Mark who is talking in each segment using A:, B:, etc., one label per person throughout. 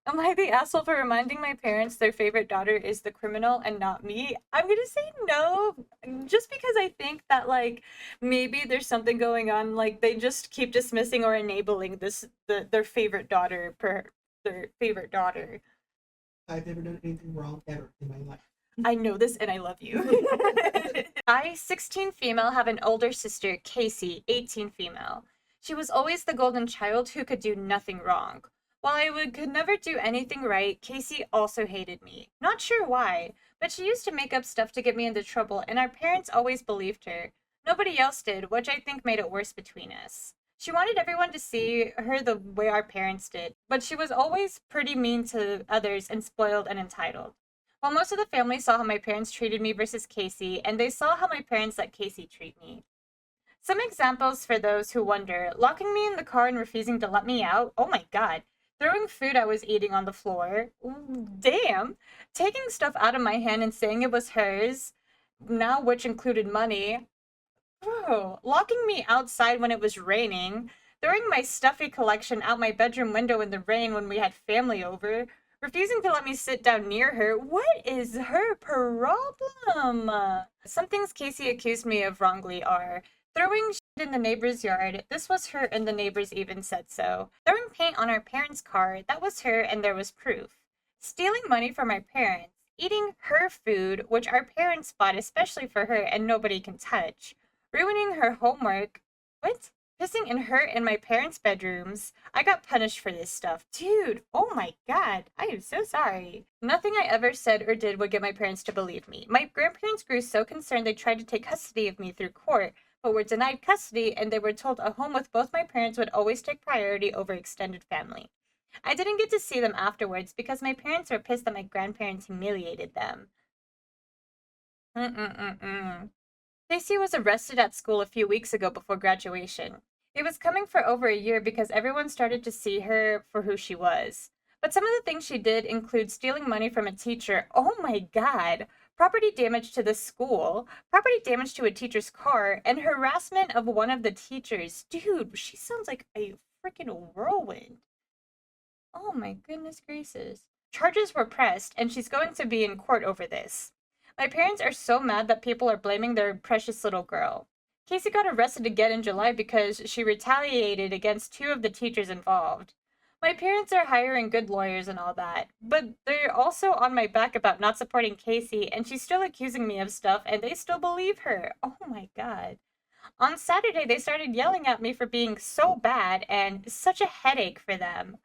A: Am I the asshole for reminding my parents their favorite daughter is the criminal and not me? I'm gonna say no, just because I think that like maybe there's something going on. Like they just keep dismissing or enabling their favorite daughter per their favorite daughter.
B: I've never done anything wrong ever in my life.
A: I know this and I love you. I, 16 female, have an older sister, Casey, 18 female. She was always the golden child who could do nothing wrong. While could never do anything right, Casey also hated me. Not sure why, but she used to make up stuff to get me into trouble, and our parents always believed her. Nobody else did, which I think made it worse between us. She wanted everyone to see her the way our parents did, but she was always pretty mean to others and spoiled and entitled. Well, most of the family saw how my parents treated me versus Casey, and they saw how my parents let Casey treat me. Some examples for those who wonder: locking me in the car and refusing to let me out. Oh my god. Throwing food I was eating on the floor. Damn. Taking stuff out of my hand and saying it was hers, now which included money. Bro, locking me outside when it was raining, throwing my stuffy collection out my bedroom window in the rain when we had family over, refusing to let me sit down near her. What is her problem? Some things Casey accused me of wrongly are throwing shit in the neighbor's yard. This was her, and the neighbors even said so. Throwing paint on our parents' car. That was her, and there was proof. Stealing money from our parents. Eating her food, which our parents bought especially for her and nobody can touch. Ruining her homework. What? Pissing in her and my parents' bedrooms. I got punished for this stuff. Dude, oh my god, I am so sorry. Nothing I ever said or did would get my parents to believe me. My grandparents grew so concerned they tried to take custody of me through court, but were denied custody and they were told a home with both my parents would always take priority over extended family. I didn't get to see them afterwards because my parents were pissed that my grandparents humiliated them. Mm-mm-mm-mm. Stacy was arrested at school a few weeks ago before graduation. It was coming for over a year because everyone started to see her for who she was. But some of the things she did include stealing money from a teacher. Oh my god. Property damage to the school, property damage to a teacher's car, and harassment of one of the teachers. Dude, she sounds like a freaking whirlwind. Oh my goodness gracious. Charges were pressed, and she's going to be in court over this. My parents are so mad that people are blaming their precious little girl. Casey got arrested again in July because she retaliated against two of the teachers involved. My parents are hiring good lawyers and all that, but they're also on my back about not supporting Casey, and she's still accusing me of stuff, and they still believe her. Oh my god. On Saturday, they started yelling at me for being so bad and such a headache for them.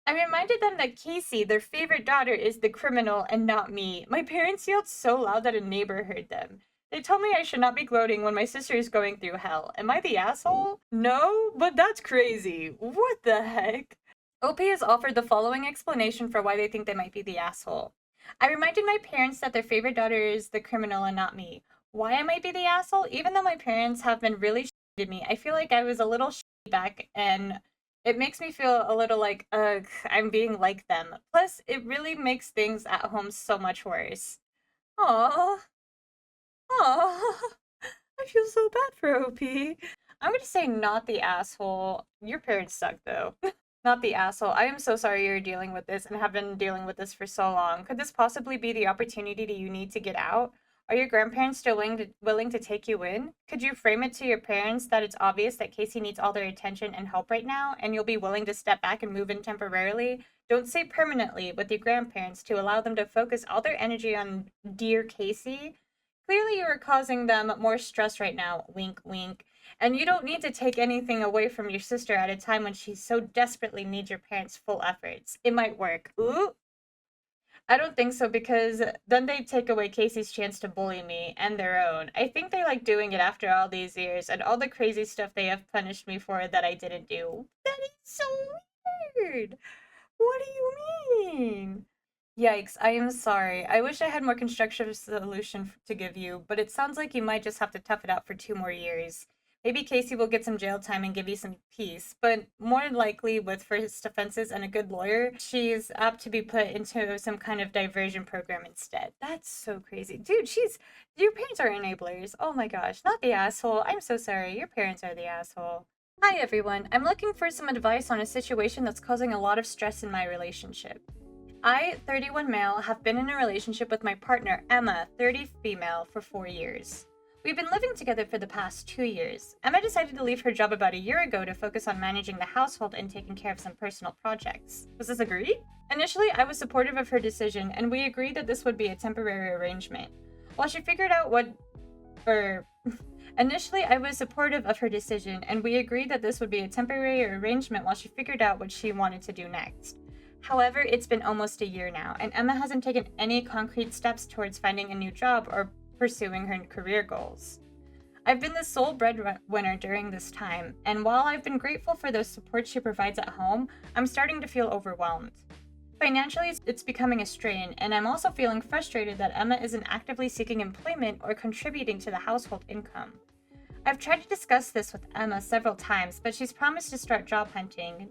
A: I reminded them that Casey, their favorite daughter, is the criminal and not me. My parents yelled so loud that a neighbor heard them. They told me I should not be gloating when my sister is going through hell. Am I the asshole? No, but that's crazy. What the heck? OP has offered the following explanation for why they think they might be the asshole. I reminded my parents that their favorite daughter is the criminal and not me. Why I might be the asshole? Even though my parents have been really shitty to me, I feel like I was a little shitty back, and it makes me feel a little like, ugh, I'm being like them. Plus, it really makes things at home so much worse. Aww, aww, I feel so bad for OP. I'm gonna say not the asshole. Your parents suck though. Not the asshole. I am so sorry you're dealing with this and have been dealing with this for so long. Could this possibly be the opportunity that you need to get out? Are your grandparents still willing to take you in? Could you frame it to your parents that it's obvious that Casey needs all their attention and help right now, and you'll be willing to step back and move in temporarily? Don't say permanently with your grandparents to allow them to focus all their energy on dear Casey. Clearly, you are causing them more stress right now. Wink, wink. And you don't need to take anything away from your sister at a time when she so desperately needs your parents' full efforts. It might work. Ooh, I don't think so because then they take away Casey's chance to bully me and their own. I think they like doing it after all these years and all the crazy stuff they have punished me for that I didn't do. That is so weird. What do you mean? Yikes, I am sorry. I wish I had more constructive solution to give you, but it sounds like you might just have to tough it out for 2 more years. Maybe Casey will get some jail time and give you some peace, but more likely with first offenses and a good lawyer, she's apt to be put into some kind of diversion program instead. That's so crazy. Dude, your parents are enablers. Oh my gosh, not the asshole. I'm so sorry. Your parents are the asshole. Hi everyone, I'm looking for some advice on a situation that's causing a lot of stress in my relationship. I, 31 male, have been in a relationship with my partner, Emma, 30 female, for 4 years. We've been living together for the past 2 years. Emma decided to leave her job about a year ago to focus on managing the household and taking care of some personal projects. Was this agreed? Initially, I was supportive of her decision, and we agreed that this would be a temporary arrangement. While she figured out what or Initially, I was supportive of her decision, and we agreed that this would be a temporary arrangement while she figured out what she wanted to do next. However, it's been almost a year now, and Emma hasn't taken any concrete steps towards finding a new job or pursuing her career goals. I've been the sole breadwinner during this time, and while I've been grateful for the support she provides at home, I'm starting to feel overwhelmed. Financially, it's becoming a strain, and I'm also feeling frustrated that Emma isn't actively seeking employment or contributing to the household income. I've tried to discuss this with Emma several times, but she's promised to start job hunting,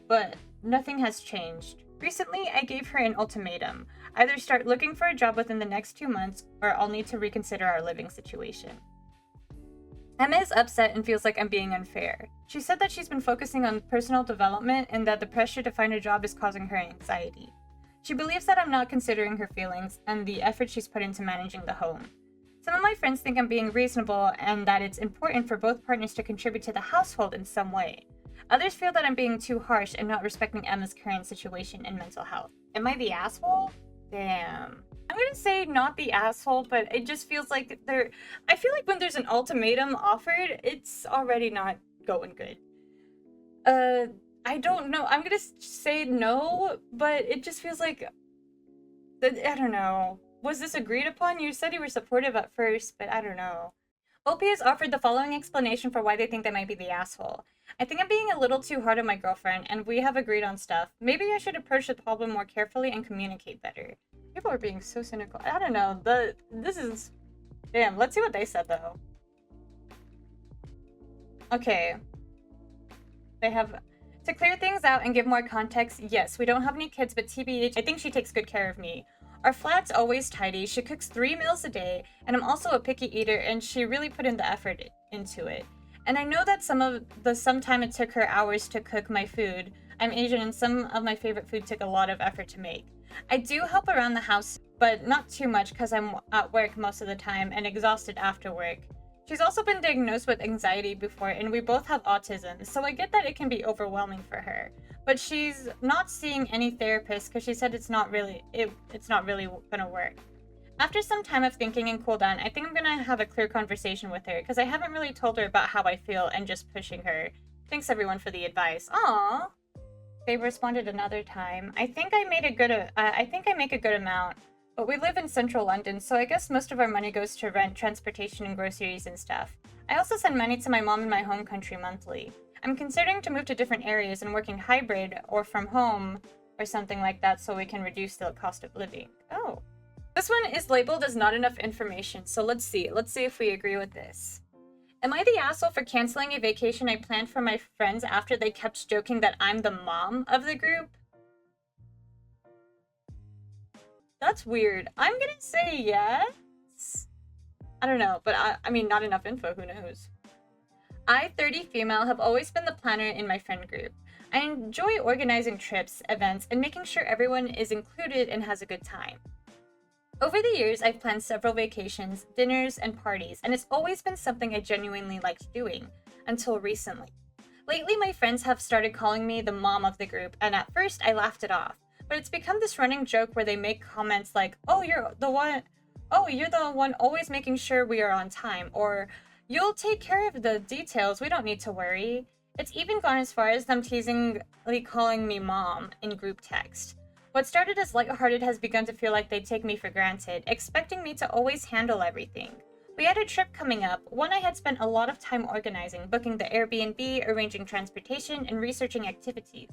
A: but nothing has changed. Recently, I gave her an ultimatum: either start looking for a job within the next 2 months, or I'll need to reconsider our living situation. Emma is upset and feels like I'm being unfair. She said that she's been focusing on personal development and that the pressure to find a job is causing her anxiety. She believes that I'm not considering her feelings and the effort she's put into managing the home. Some of my friends think I'm being reasonable and that it's important for both partners to contribute to the household in some way. Others feel that I'm being too harsh and not respecting Emma's current situation and mental health. Am I the asshole? Damn. I'm gonna say not the asshole, but it just feels like I feel like when there's an ultimatum offered, it's already not going good. I don't know. I'm gonna say no, but it just feels like, I don't know. Was this agreed upon? You said you were supportive at first, but I don't know. OP has offered the following explanation for why they think they might be the asshole. I think I'm being a little too hard on my girlfriend, and we have agreed on stuff. Maybe I should approach the problem more carefully and communicate better. People are being so cynical. I don't know. This is... Damn, let's see what they said, though. Okay. They have... To clear things out and give more context, yes, we don't have any kids, but TBH, I think she takes good care of me. Our flat's always tidy, she cooks 3 meals a day, and I'm also a picky eater, and she really put in the effort into it. And I know that sometime it took her hours to cook my food. I'm Asian, and some of my favorite food took a lot of effort to make. I do help around the house, but not too much because I'm at work most of the time and exhausted after work. She's also been diagnosed with anxiety before, and we both have autism, so I get that it can be overwhelming for her. But she's not seeing any therapist because she said it's not really gonna work. After some time of thinking and cool down, I think I'm gonna have a clear conversation with her because I haven't really told her about how I feel and just pushing her. Thanks everyone for the advice. Aww. They responded another time. I think I make a good amount, but we live in central London, so I guess most of our money goes to rent, transportation, and groceries and stuff. I also send money to my mom in my home country monthly. I'm considering to move to different areas and working hybrid or from home or something like that so we can reduce the cost of living. Oh. This one is labeled as not enough information, so let's see. Let's see if we agree with this. Am I the asshole for canceling a vacation I planned for my friends after they kept joking that I'm the mom of the group? That's weird. I'm gonna say yes. I don't know, but I mean, not enough info, who knows? I, 30 female, have always been the planner in my friend group. I enjoy organizing trips, events, and making sure everyone is included and has a good time. Over the years, I've planned several vacations, dinners, and parties, and it's always been something I genuinely liked doing, until recently. Lately, my friends have started calling me the mom of the group, and at first I laughed it off, but it's become this running joke where they make comments like, you're the one always making sure we are on time, or you'll take care of the details, we don't need to worry. It's even gone as far as them teasingly calling me mom in group text. What started as lighthearted has begun to feel like they take me for granted, expecting me to always handle everything. We had a trip coming up, one I had spent a lot of time organizing, booking the Airbnb, arranging transportation, and researching activities.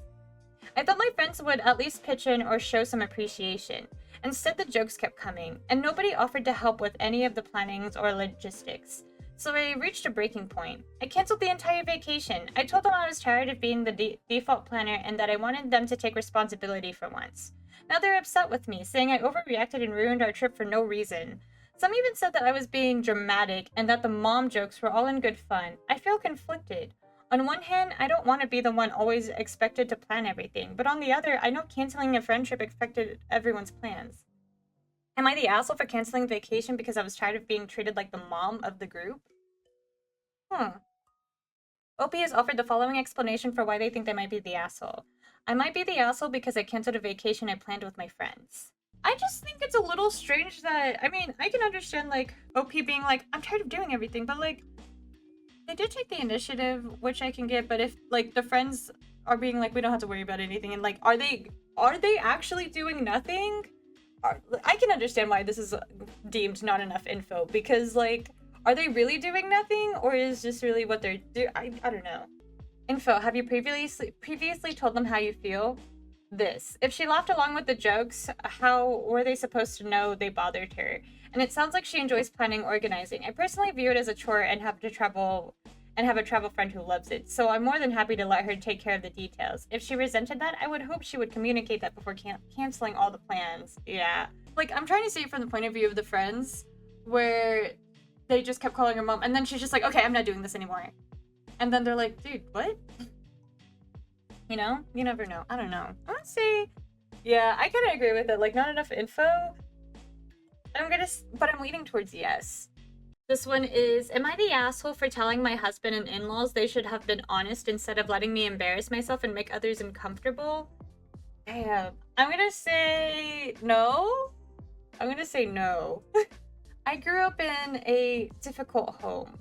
A: I thought my friends would at least pitch in or show some appreciation. Instead, the jokes kept coming, and nobody offered to help with any of the plannings or logistics. So I reached a breaking point. I canceled the entire vacation. I told them I was tired of being the default planner and that I wanted them to take responsibility for once. Now they're upset with me, saying I overreacted and ruined our trip for no reason. Some even said that I was being dramatic and that the mom jokes were all in good fun. I feel conflicted. On one hand, I don't want to be the one always expected to plan everything, but on the other, I know canceling a friendship affected everyone's plans. Am I the asshole for canceling vacation because I was tired of being treated like the mom of the group? Hmm. OP has offered the following explanation for why they think they might be the asshole. I might be the asshole because I canceled a vacation I planned with my friends. I just think it's a little strange that, I mean, I can understand, like, OP being like, I'm tired of doing everything, but, like, they did take the initiative, which I can get, but if, like, the friends are being like, we don't have to worry about anything, and, like, are they actually doing nothing? I can understand why this is deemed not enough info, because, like, are they really doing nothing, or is this really what they're doing? I don't know. Info, have you previously told them how you feel? This. If she laughed along with the jokes, how were they supposed to know they bothered her? And it sounds like she enjoys planning organizing. I personally view it as a chore and have a travel friend who loves it. So I'm more than happy to let her take care of the details. If she resented that, I would hope she would communicate that before canceling all the plans. Yeah. Like, I'm trying to see it from the point of view of the friends where they just kept calling her mom and then she's just like, okay, I'm not doing this anymore. And then they're like, dude, what? You know? You never know. I don't know. I would say, yeah, I kind of agree with it. Like, not enough info. But I'm leaning towards yes. This one is, am I the asshole for telling my husband and in-laws they should have been honest instead of letting me embarrass myself and make others uncomfortable? Damn. I'm gonna say no. I'm gonna say no. I grew up in a difficult home.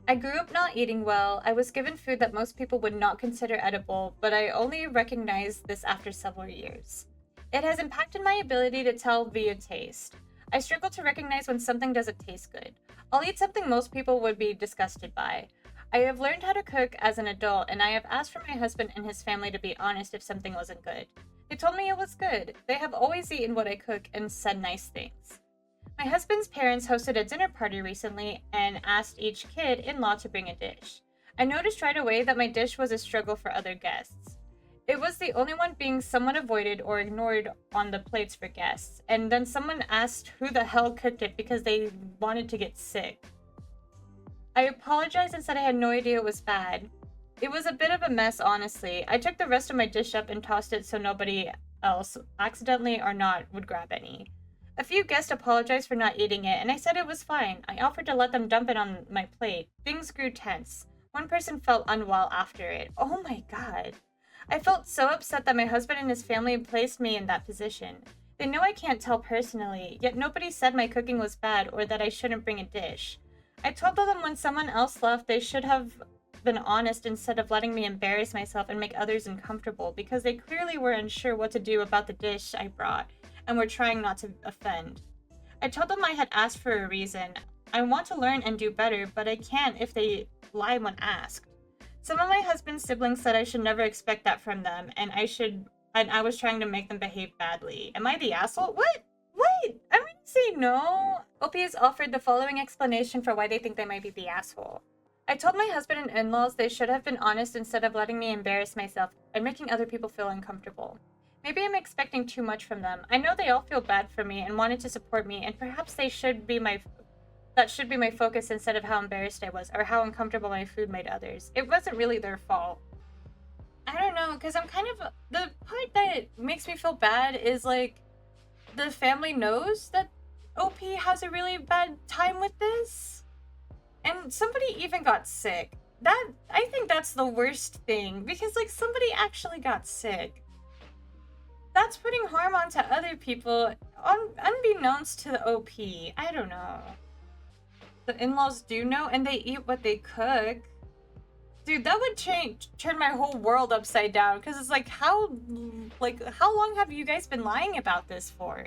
A: I grew up not eating well. I was given food that most people would not consider edible, but I only recognized this after several years. It has impacted my ability to tell via taste. I struggle to recognize when something doesn't taste good. I'll eat something most people would be disgusted by. I have learned how to cook as an adult, and I have asked for my husband and his family to be honest if something wasn't good. They told me it was good. They have always eaten what I cook and said nice things. My husband's parents hosted a dinner party recently and asked each kid in law to bring a dish. I noticed right away that my dish was a struggle for other guests. It was the only one being somewhat avoided or ignored on the plates for guests, and then someone asked who the hell cooked it because they wanted to get sick. I apologized and said I had no idea it was bad. It was a bit of a mess, honestly. I took the rest of my dish up and tossed it so nobody else, accidentally or not, would grab any. A few guests apologized for not eating it, and I said it was fine. I offered to let them dump it on my plate. Things grew tense. One person felt unwell after it. Oh my god. I felt so upset that my husband and his family placed me in that position. They know I can't tell personally, yet nobody said my cooking was bad or that I shouldn't bring a dish. I told them when someone else left, they should have been honest instead of letting me embarrass myself and make others uncomfortable because they clearly were unsure what to do about the dish I brought and were trying not to offend. I told them I had asked for a reason. I want to learn and do better, but I can't if they lie when asked. Some of my husband's siblings said I should never expect that from them, and I was trying to make them behave badly. Am I the asshole? What? Wait, I'm gonna say no. OP has offered the following explanation for why they think they might be the asshole. I told my husband and in-laws they should have been honest instead of letting me embarrass myself and making other people feel uncomfortable. Maybe I'm expecting too much from them. I know they all feel bad for me and wanted to support me, and perhaps that should be my focus instead of how embarrassed I was or how uncomfortable my food made others. It wasn't really their fault. I don't know, because I'm kind of the part that makes me feel bad is like the family knows that OP has a really bad time with this. And somebody even got sick. I think that's the worst thing because like somebody actually got sick. That's putting harm onto other people unbeknownst to the OP. I don't know. The in-laws do know and they eat what they cook. Dude, that would turn my whole world upside down because it's like how long have you guys been lying about this for?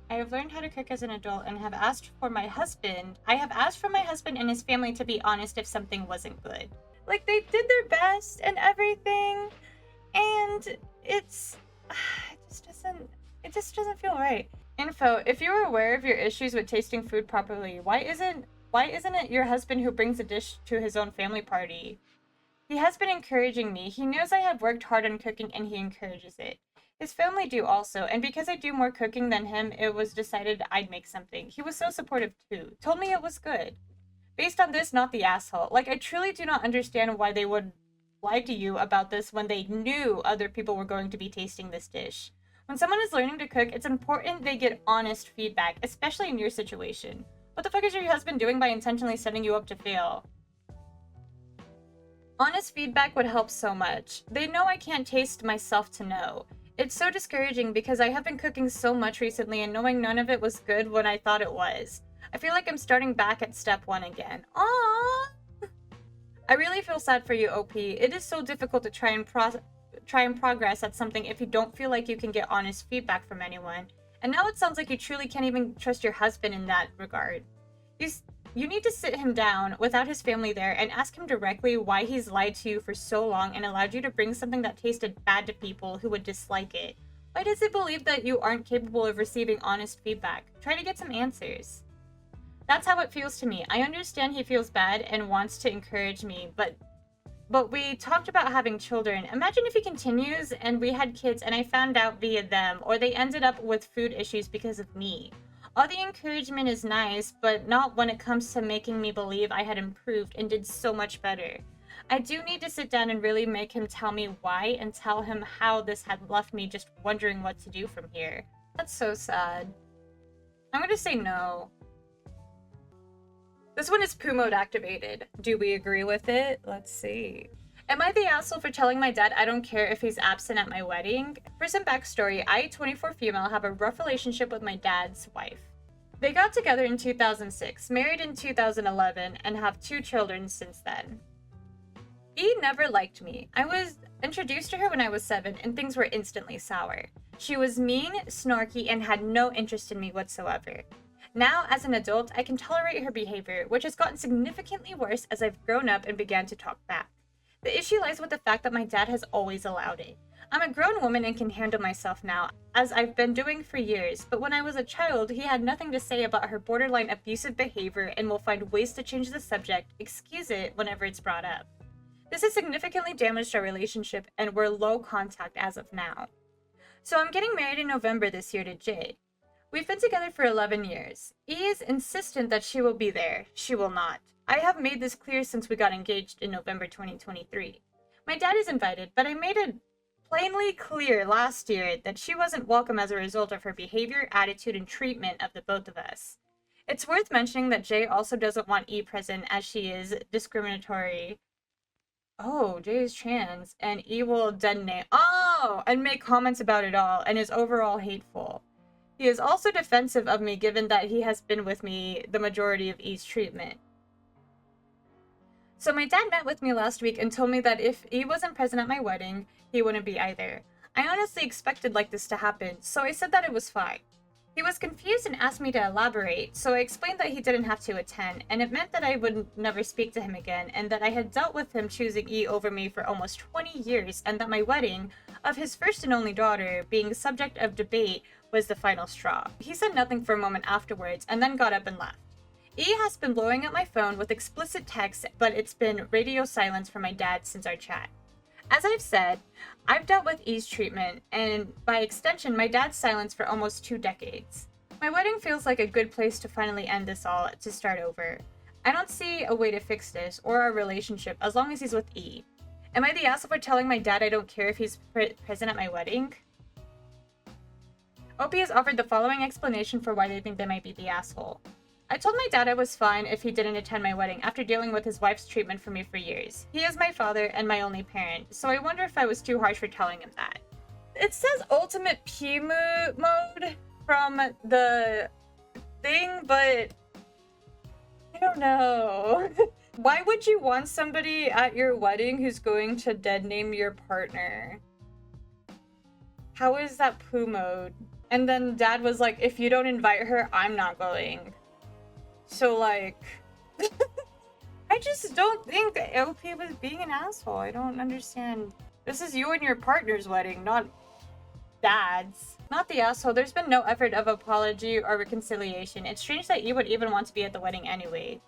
A: I have learned how to cook as an adult and have asked for my husband. I have asked for my husband and his family to be honest if something wasn't good. Like they did their best and everything, and it just doesn't feel right. Info, if you were aware of your issues with tasting food properly, why isn't it your husband who brings a dish to his own family party? He has been encouraging me. He knows I have worked hard on cooking and he encourages it. His family do also, and because I do more cooking than him, it was decided I'd make something. He was so supportive too. Told me it was good. Based on this, not the asshole. Like, I truly do not understand why they would lie to you about this when they knew other people were going to be tasting this dish. When someone is learning to cook, it's important they get honest feedback, especially in your situation. What the fuck is your husband doing by intentionally setting you up to fail? Honest feedback would help so much. They know I can't taste myself to know. It's so discouraging because I have been cooking so much recently and knowing none of it was good when I thought it was. I feel like I'm starting back at step 1 again. Aww! I really feel sad for you, OP. It is so difficult to try and progress at something if you don't feel like you can get honest feedback from anyone. And now it sounds like you truly can't even trust your husband in that regard. You need to sit him down without his family there and ask him directly why he's lied to you for so long and allowed you to bring something that tasted bad to people who would dislike it. Why does he believe that you aren't capable of receiving honest feedback? Try to get some answers. That's how it feels to me. I understand he feels bad and wants to encourage me, but we talked about having children. Imagine if he continues and we had kids and I found out via them, or they ended up with food issues because of me. All the encouragement is nice, but not when it comes to making me believe I had improved and did so much better. I do need to sit down and really make him tell me why and tell him how this had left me just wondering what to do from here. That's so sad. I'm gonna say no. This one is poo mode activated. Do we agree with it? Let's see. Am I the asshole for telling my dad I don't care if he's absent at my wedding? For some backstory, I, 24 female, have a rough relationship with my dad's wife. They got together in 2006, married in 2011, and have 2 children since then. E never liked me. I was introduced to her when I was 7, and things were instantly sour. She was mean, snarky, and had no interest in me whatsoever. Now, as an adult, I can tolerate her behavior, which has gotten significantly worse as I've grown up and began to talk back. The issue lies with the fact that my dad has always allowed it. I'm a grown woman and can handle myself now, as I've been doing for years, but when I was a child, he had nothing to say about her borderline abusive behavior and will find ways to change the subject, excuse it, whenever it's brought up. This has significantly damaged our relationship, and we're low contact as of now. So I'm getting married in November this year to Jay. We've been together for 11 years. E is insistent that she will be there. She will not. I have made this clear since we got engaged in November 2023. My dad is invited, but I made it plainly clear last year that she wasn't welcome as a result of her behavior, attitude, and treatment of the both of us. It's worth mentioning that Jay also doesn't want E present as she is discriminatory. Oh, Jay is trans, and E will detonate. Oh, and make comments about it all, and is overall hateful. He is also defensive of me given that he has been with me the majority of E's treatment. So my dad met with me last week and told me that if E wasn't present at my wedding, he wouldn't be either. I honestly expected like this to happen, so I said that it was fine. He was confused and asked me to elaborate, so I explained that he didn't have to attend, and it meant that I would never speak to him again, and that I had dealt with him choosing E over me for almost 20 years, and that my wedding, of his first and only daughter, being subject of debate, was the final straw. He said nothing for a moment afterwards, and then got up and left. E has been blowing up my phone with explicit texts, but it's been radio silence from my dad since our chat. As I've said, I've dealt with E's treatment, and by extension, my dad's silence for almost 2 decades. My wedding feels like a good place to finally end this all, to start over. I don't see a way to fix this, or our relationship, as long as he's with E. Am I the asshole for telling my dad I don't care if he's present at my wedding? OP has offered the following explanation for why they think they might be the asshole. I told my dad I was fine if he didn't attend my wedding after dealing with his wife's treatment for me for years. He is my father and my only parent, so I wonder if I was too harsh for telling him that. It says ultimate P mode from the thing, but I don't know. Why would you want somebody at your wedding who's going to dead name your partner? How is that poo mode? And then dad was like, if you don't invite her, I'm not going. So, like, I just don't think LP was being an asshole. I don't understand. This is you and your partner's wedding, not dad's. Not the asshole. There's been no effort of apology or reconciliation. It's strange that you would even want to be at the wedding anyway.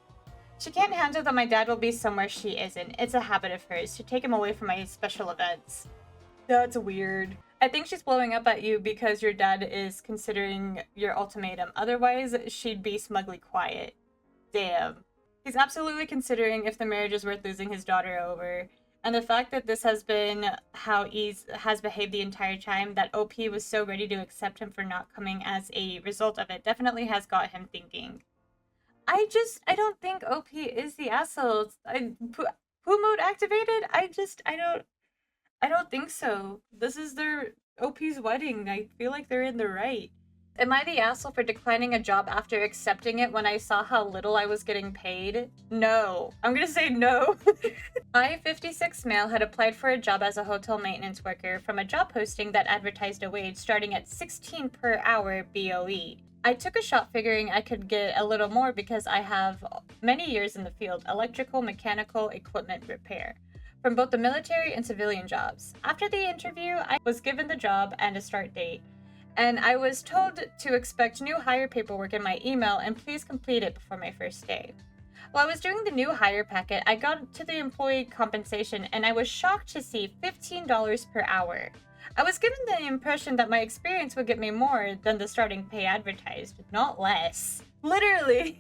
A: She can't handle that my dad will be somewhere she isn't. It's a habit of hers to take him away from my special events. That's weird. I think she's blowing up at you because your dad is considering your ultimatum. Otherwise, she'd be smugly quiet. Damn. He's absolutely considering if the marriage is worth losing his daughter over. And the fact that this has been how Ease has behaved the entire time, that OP was so ready to accept him for not coming as a result of it, definitely has got him thinking. I don't think OP is the asshole. Poo mode activated? I don't think so. This is their OP's wedding. I feel like they're in the right. Am I the asshole for declining a job after accepting it when I saw how little I was getting paid? No. I'm gonna say no. I, 56 male, had applied for a job as a hotel maintenance worker from a job posting that advertised a wage starting at 16 per hour BOE. I took a shot figuring I could get a little more because I have many years in the field, electrical, mechanical, equipment repair, from both the military and civilian jobs. After the interview, I was given the job and a start date, and I was told to expect new hire paperwork in my email and please complete it before my first day. While I was doing the new hire packet, I got to the employee compensation and I was shocked to see $15 per hour. I was given the impression that my experience would get me more than the starting pay advertised, not less. Literally!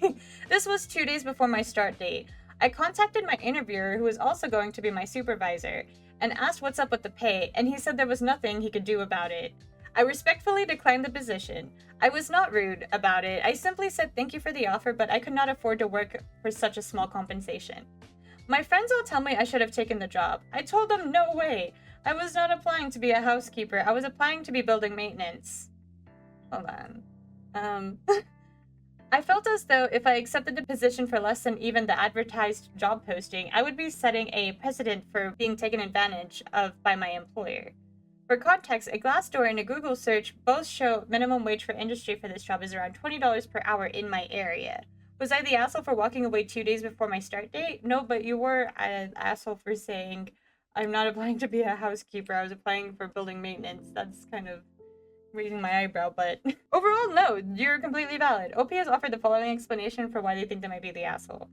A: This was 2 days before my start date. I contacted my interviewer, who was also going to be my supervisor, and asked what's up with the pay, and he said there was nothing he could do about it. I respectfully declined the position. I was not rude about it. I simply said thank you for the offer, but I could not afford to work for such a small compensation. My friends all tell me I should have taken the job. I told them no way. I was not applying to be a housekeeper. I was applying to be building maintenance. Hold on. I felt as though if I accepted the position for less than even the advertised job posting, I would be setting a precedent for being taken advantage of by my employer. For context, a Glassdoor and a Google search both show minimum wage for industry for this job is around $20 per hour in my area. Was I the asshole for walking away 2 days before my start date? No, but you were an asshole for saying, I'm not applying to be a housekeeper, I was applying for building maintenance. That's kind of raising my eyebrow, but overall, no, you're completely valid. OP has offered the following explanation for why they think they might be the asshole.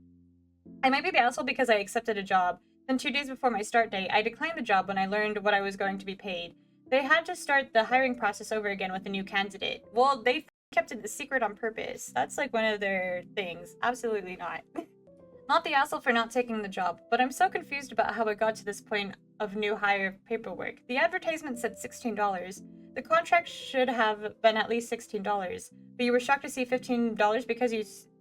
A: I might be the asshole because I accepted a job. Then 2 days before my start date, I declined the job when I learned what I was going to be paid. They had to start the hiring process over again with a new candidate. Well, they kept it a secret on purpose. That's like one of their things. Absolutely not. Not the asshole for not taking the job, but I'm so confused about how it got to this point of new hire paperwork. The advertisement said $16. The contract should have been at least $16, but you were shocked to see $15 because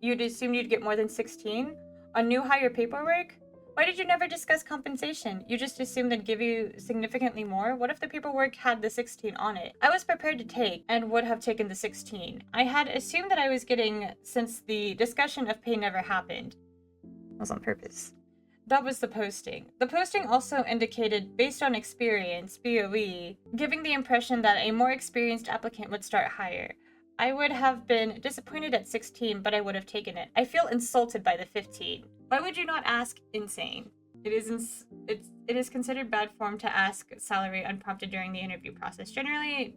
A: you'd assumed you'd get more than 16 on new hire paperwork? Why did you never discuss compensation? You just assumed they'd give you significantly more? What if the paperwork had the 16 on it? I was prepared to take and would have taken the 16. I had assumed that I was getting since the discussion of pay never happened. That was on purpose. That was the posting. The posting also indicated based on experience, BOE, giving the impression that a more experienced applicant would start higher. I would have been disappointed at 16, but I would have taken it. I feel insulted by the 15. Why would you not ask? Insane. It is considered bad form to ask salary unprompted during the interview process. Generally,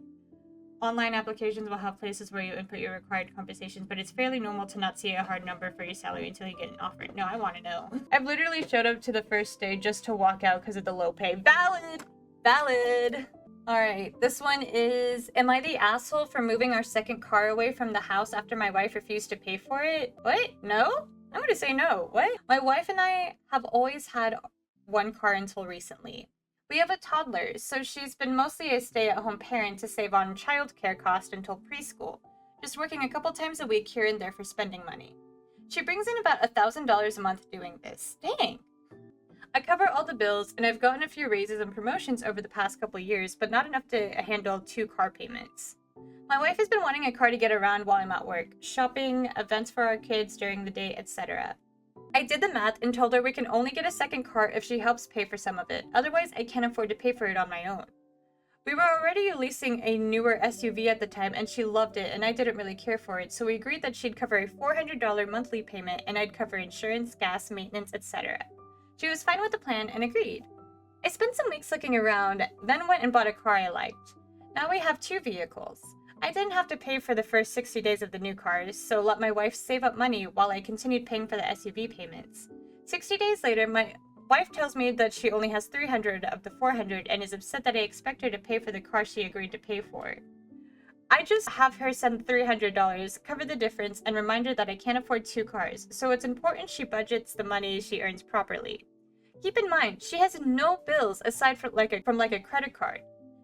A: online applications will have places where you input your required compensations, but it's fairly normal to not see a hard number for your salary until you get an offer. No, I want to know. I've literally showed up to the first day just to walk out because of the low pay. Valid! Valid! Alright, this one is, am I the asshole for moving our second car away from the house after my wife refused to pay for it? What? No? I'm gonna say no. What? My wife and I have always had one car until recently. We have a toddler, so she's been mostly a stay-at-home parent to save on childcare cost until preschool, just working a couple times a week here and there for spending money. She brings in about $1,000 a month doing this. Dang! I cover all the bills, and I've gotten a few raises and promotions over the past couple years, but not enough to handle 2 car payments. My wife has been wanting a car to get around while I'm at work, shopping, events for our kids during the day, etc. I did the math and told her we can only get a second car if she helps pay for some of it, otherwise I can't afford to pay for it on my own. We were already leasing a newer SUV at the time and she loved it and I didn't really care for it, so we agreed that she'd cover a $400 monthly payment and I'd cover insurance, gas, maintenance, etc. She was fine with the plan and agreed. I spent some weeks looking around, then went and bought a car I liked. Now we have 2 vehicles. I didn't have to pay for the first 60 days of the new cars, so let my wife save up money while I continued paying for the SUV payments. 60 days later, my wife tells me that she only has 300 of the 400 and is upset that I expect her to pay for the car she agreed to pay for. I just have her send $300, cover the difference, and remind her that I can't afford 2 cars, so it's important she budgets the money she earns properly. Keep in mind, she has no bills aside from a credit card.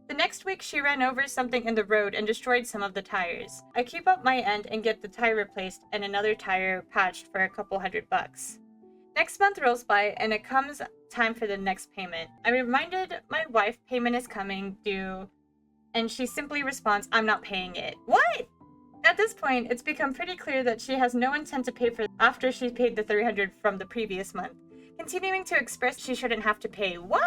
A: The next week, she ran over something in the road and destroyed some of the tires. I keep up my end and get the tire replaced and another tire patched for a couple $100. Next month rolls by and it comes time for the next payment. I reminded my wife payment is coming due, and she simply responds, "I'm not paying it." What? At this point, it's become pretty clear that she has no intent to pay for after she paid the 300 from the previous month, continuing to express she shouldn't have to pay. What?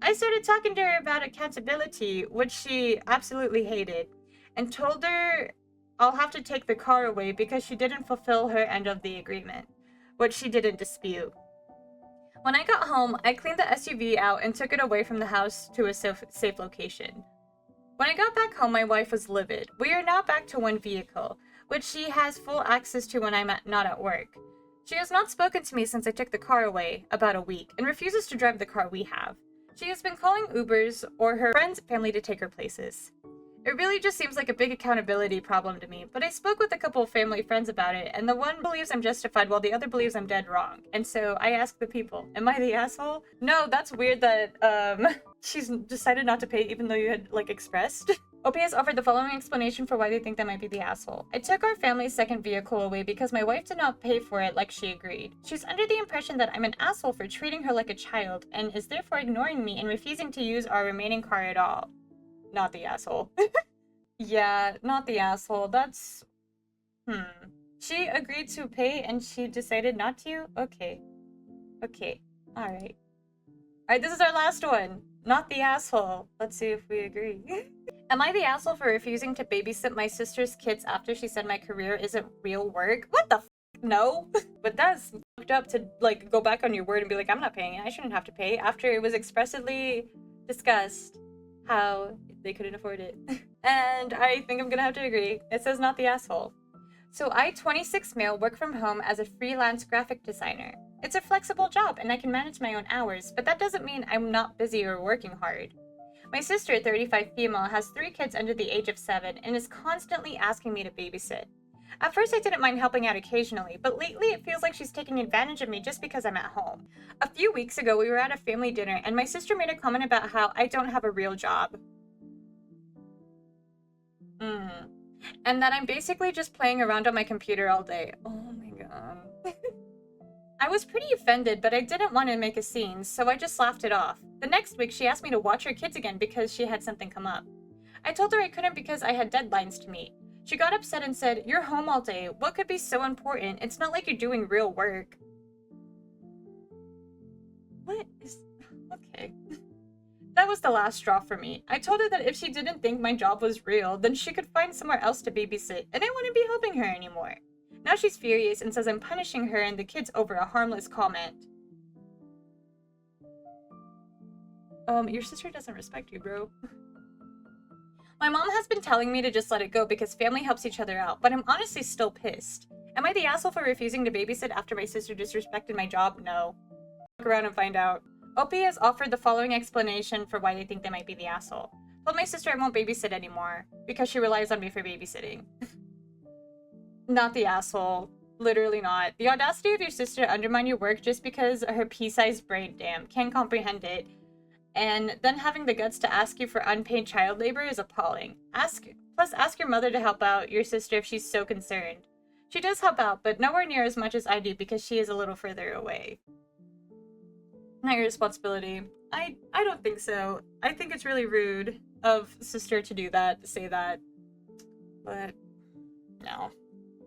A: I started talking to her about accountability, which she absolutely hated, and told her I'll have to take the car away because she didn't fulfill her end of the agreement, which she didn't dispute. When I got home, I cleaned the SUV out and took it away from the house to a safe location. When I got back home, my wife was livid. We are now back to one vehicle, which she has full access to when I'm not at work. She has not spoken to me since I took the car away, about a week, and refuses to drive the car we have. She has been calling Ubers or her friends' family to take her places. It really just seems like a big accountability problem to me, but I spoke with a couple of family friends about it, and the one believes I'm justified while the other believes I'm dead wrong. And so I asked the people, am I the asshole? No, that's weird that, she's decided not to pay even though you had, expressed. OPS offered the following explanation for why they think that might be the asshole. I took our family's second vehicle away because my wife did not pay for it like she agreed. She's under the impression that I'm an asshole for treating her like a child, and is therefore ignoring me and refusing to use our remaining car at all. Not the asshole. Yeah, not the asshole. That's... She agreed to pay and she decided not to? Okay. Okay. Alright. Alright, this is our last one. Not the asshole. Let's see if we agree. Am I the asshole for refusing to babysit my sister's kids after she said my career isn't real work? What the f? No. But that's fucked up to, go back on your word and be like, I'm not paying it. I shouldn't have to pay after it was expressly discussed how they couldn't afford it. And I think I'm gonna have to agree. It says not the asshole. So I, 26 male, work from home as a freelance graphic designer. It's a flexible job and I can manage my own hours, but that doesn't mean I'm not busy or working hard. My sister, 35 female, has 3 kids under the age of 7 and is constantly asking me to babysit. At first I didn't mind helping out occasionally, but lately it feels like she's taking advantage of me just because I'm at home. A few weeks ago we were at a family dinner and my sister made a comment about how I don't have a real job. And that I'm basically just playing around on my computer all day. Oh my god. I was pretty offended, but I didn't want to make a scene, so I just laughed it off. The next week, she asked me to watch her kids again because she had something come up. I told her I couldn't because I had deadlines to meet. She got upset and said, "You're home all day. What could be so important? It's not like you're doing real work." What is... Okay. That was the last straw for me. I told her that if she didn't think my job was real, then she could find somewhere else to babysit, and I wouldn't be helping her anymore. Now she's furious and says I'm punishing her and the kids over a harmless comment. Your sister doesn't respect you, bro. My mom has been telling me to just let it go because family helps each other out, but I'm honestly still pissed. Am I the asshole for refusing to babysit after my sister disrespected my job? No. Look around and find out. OP has offered the following explanation for why they think they might be the asshole. Told my sister I won't babysit anymore because she relies on me for babysitting. Not the asshole. Literally not. The audacity of your sister to undermine your work just because her pea-sized brain, can't comprehend it. And then having the guts to ask you for unpaid child labor is appalling. Ask your mother to help out your sister if she's so concerned. She does help out, but nowhere near as much as I do because she is a little further away. Not your responsibility. I don't think so. I think it's really rude of sister to do that, to say that. But no.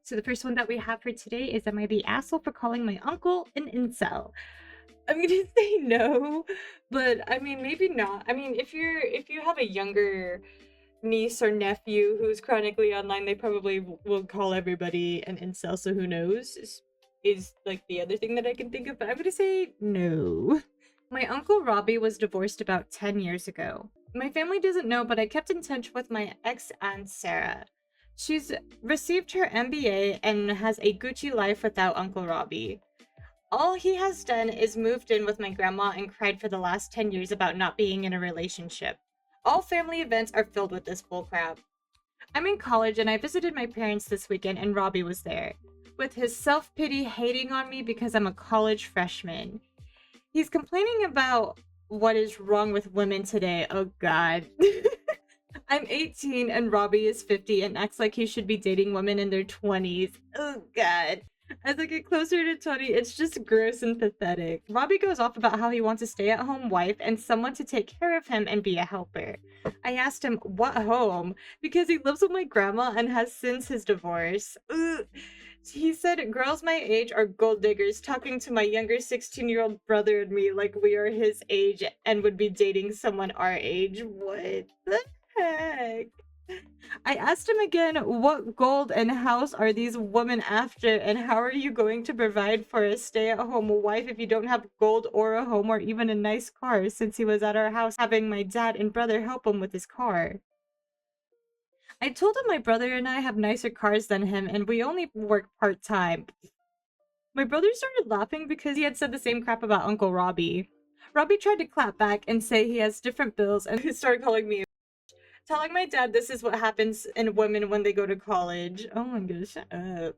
A: So the first one that we have for today is, am I the asshole for calling my uncle an incel? I'm gonna say no, but I mean maybe not. I mean if you have a younger niece or nephew who's chronically online, they probably will call everybody an incel, so who knows? Is like the other thing that I can think of, but I'm gonna say no. My uncle Robbie was divorced about 10 years ago. My family doesn't know, but I kept in touch with my ex-aunt Sarah. She's received her MBA and has a Gucci life without Uncle Robbie. All he has done is moved in with my grandma and cried for the last 10 years about not being in a relationship. All family events are filled with this bullcrap. I'm in college and I visited my parents this weekend and Robbie was there, with his self-pity hating on me because I'm a college freshman. He's complaining about what is wrong with women today. Oh god. I'm 18 and Robbie is 50 and acts like he should be dating women in their 20s. Oh god. As I get closer to 20, it's just gross and pathetic. Robbie goes off about how he wants a stay at home wife and someone to take care of him and be a helper. I asked him, what home? Because he lives with my grandma and has since his divorce. Ugh. He said girls my age are gold diggers, talking to my younger 16-year-old brother and me like we are his age and would be dating someone our age. What the heck? I asked him again, what gold and house are these women after, and how are you going to provide for a stay-at-home wife if you don't have gold or a home or even a nice car, since he was at our house having my dad and brother help him with his car. I told him my brother and I have nicer cars than him and we only work part-time. My brother started laughing because he had said the same crap about Uncle Robbie. Robbie tried to clap back and say he has different bills and he started calling me, telling my dad this is what happens in women when they go to college. Oh my gosh, shut up.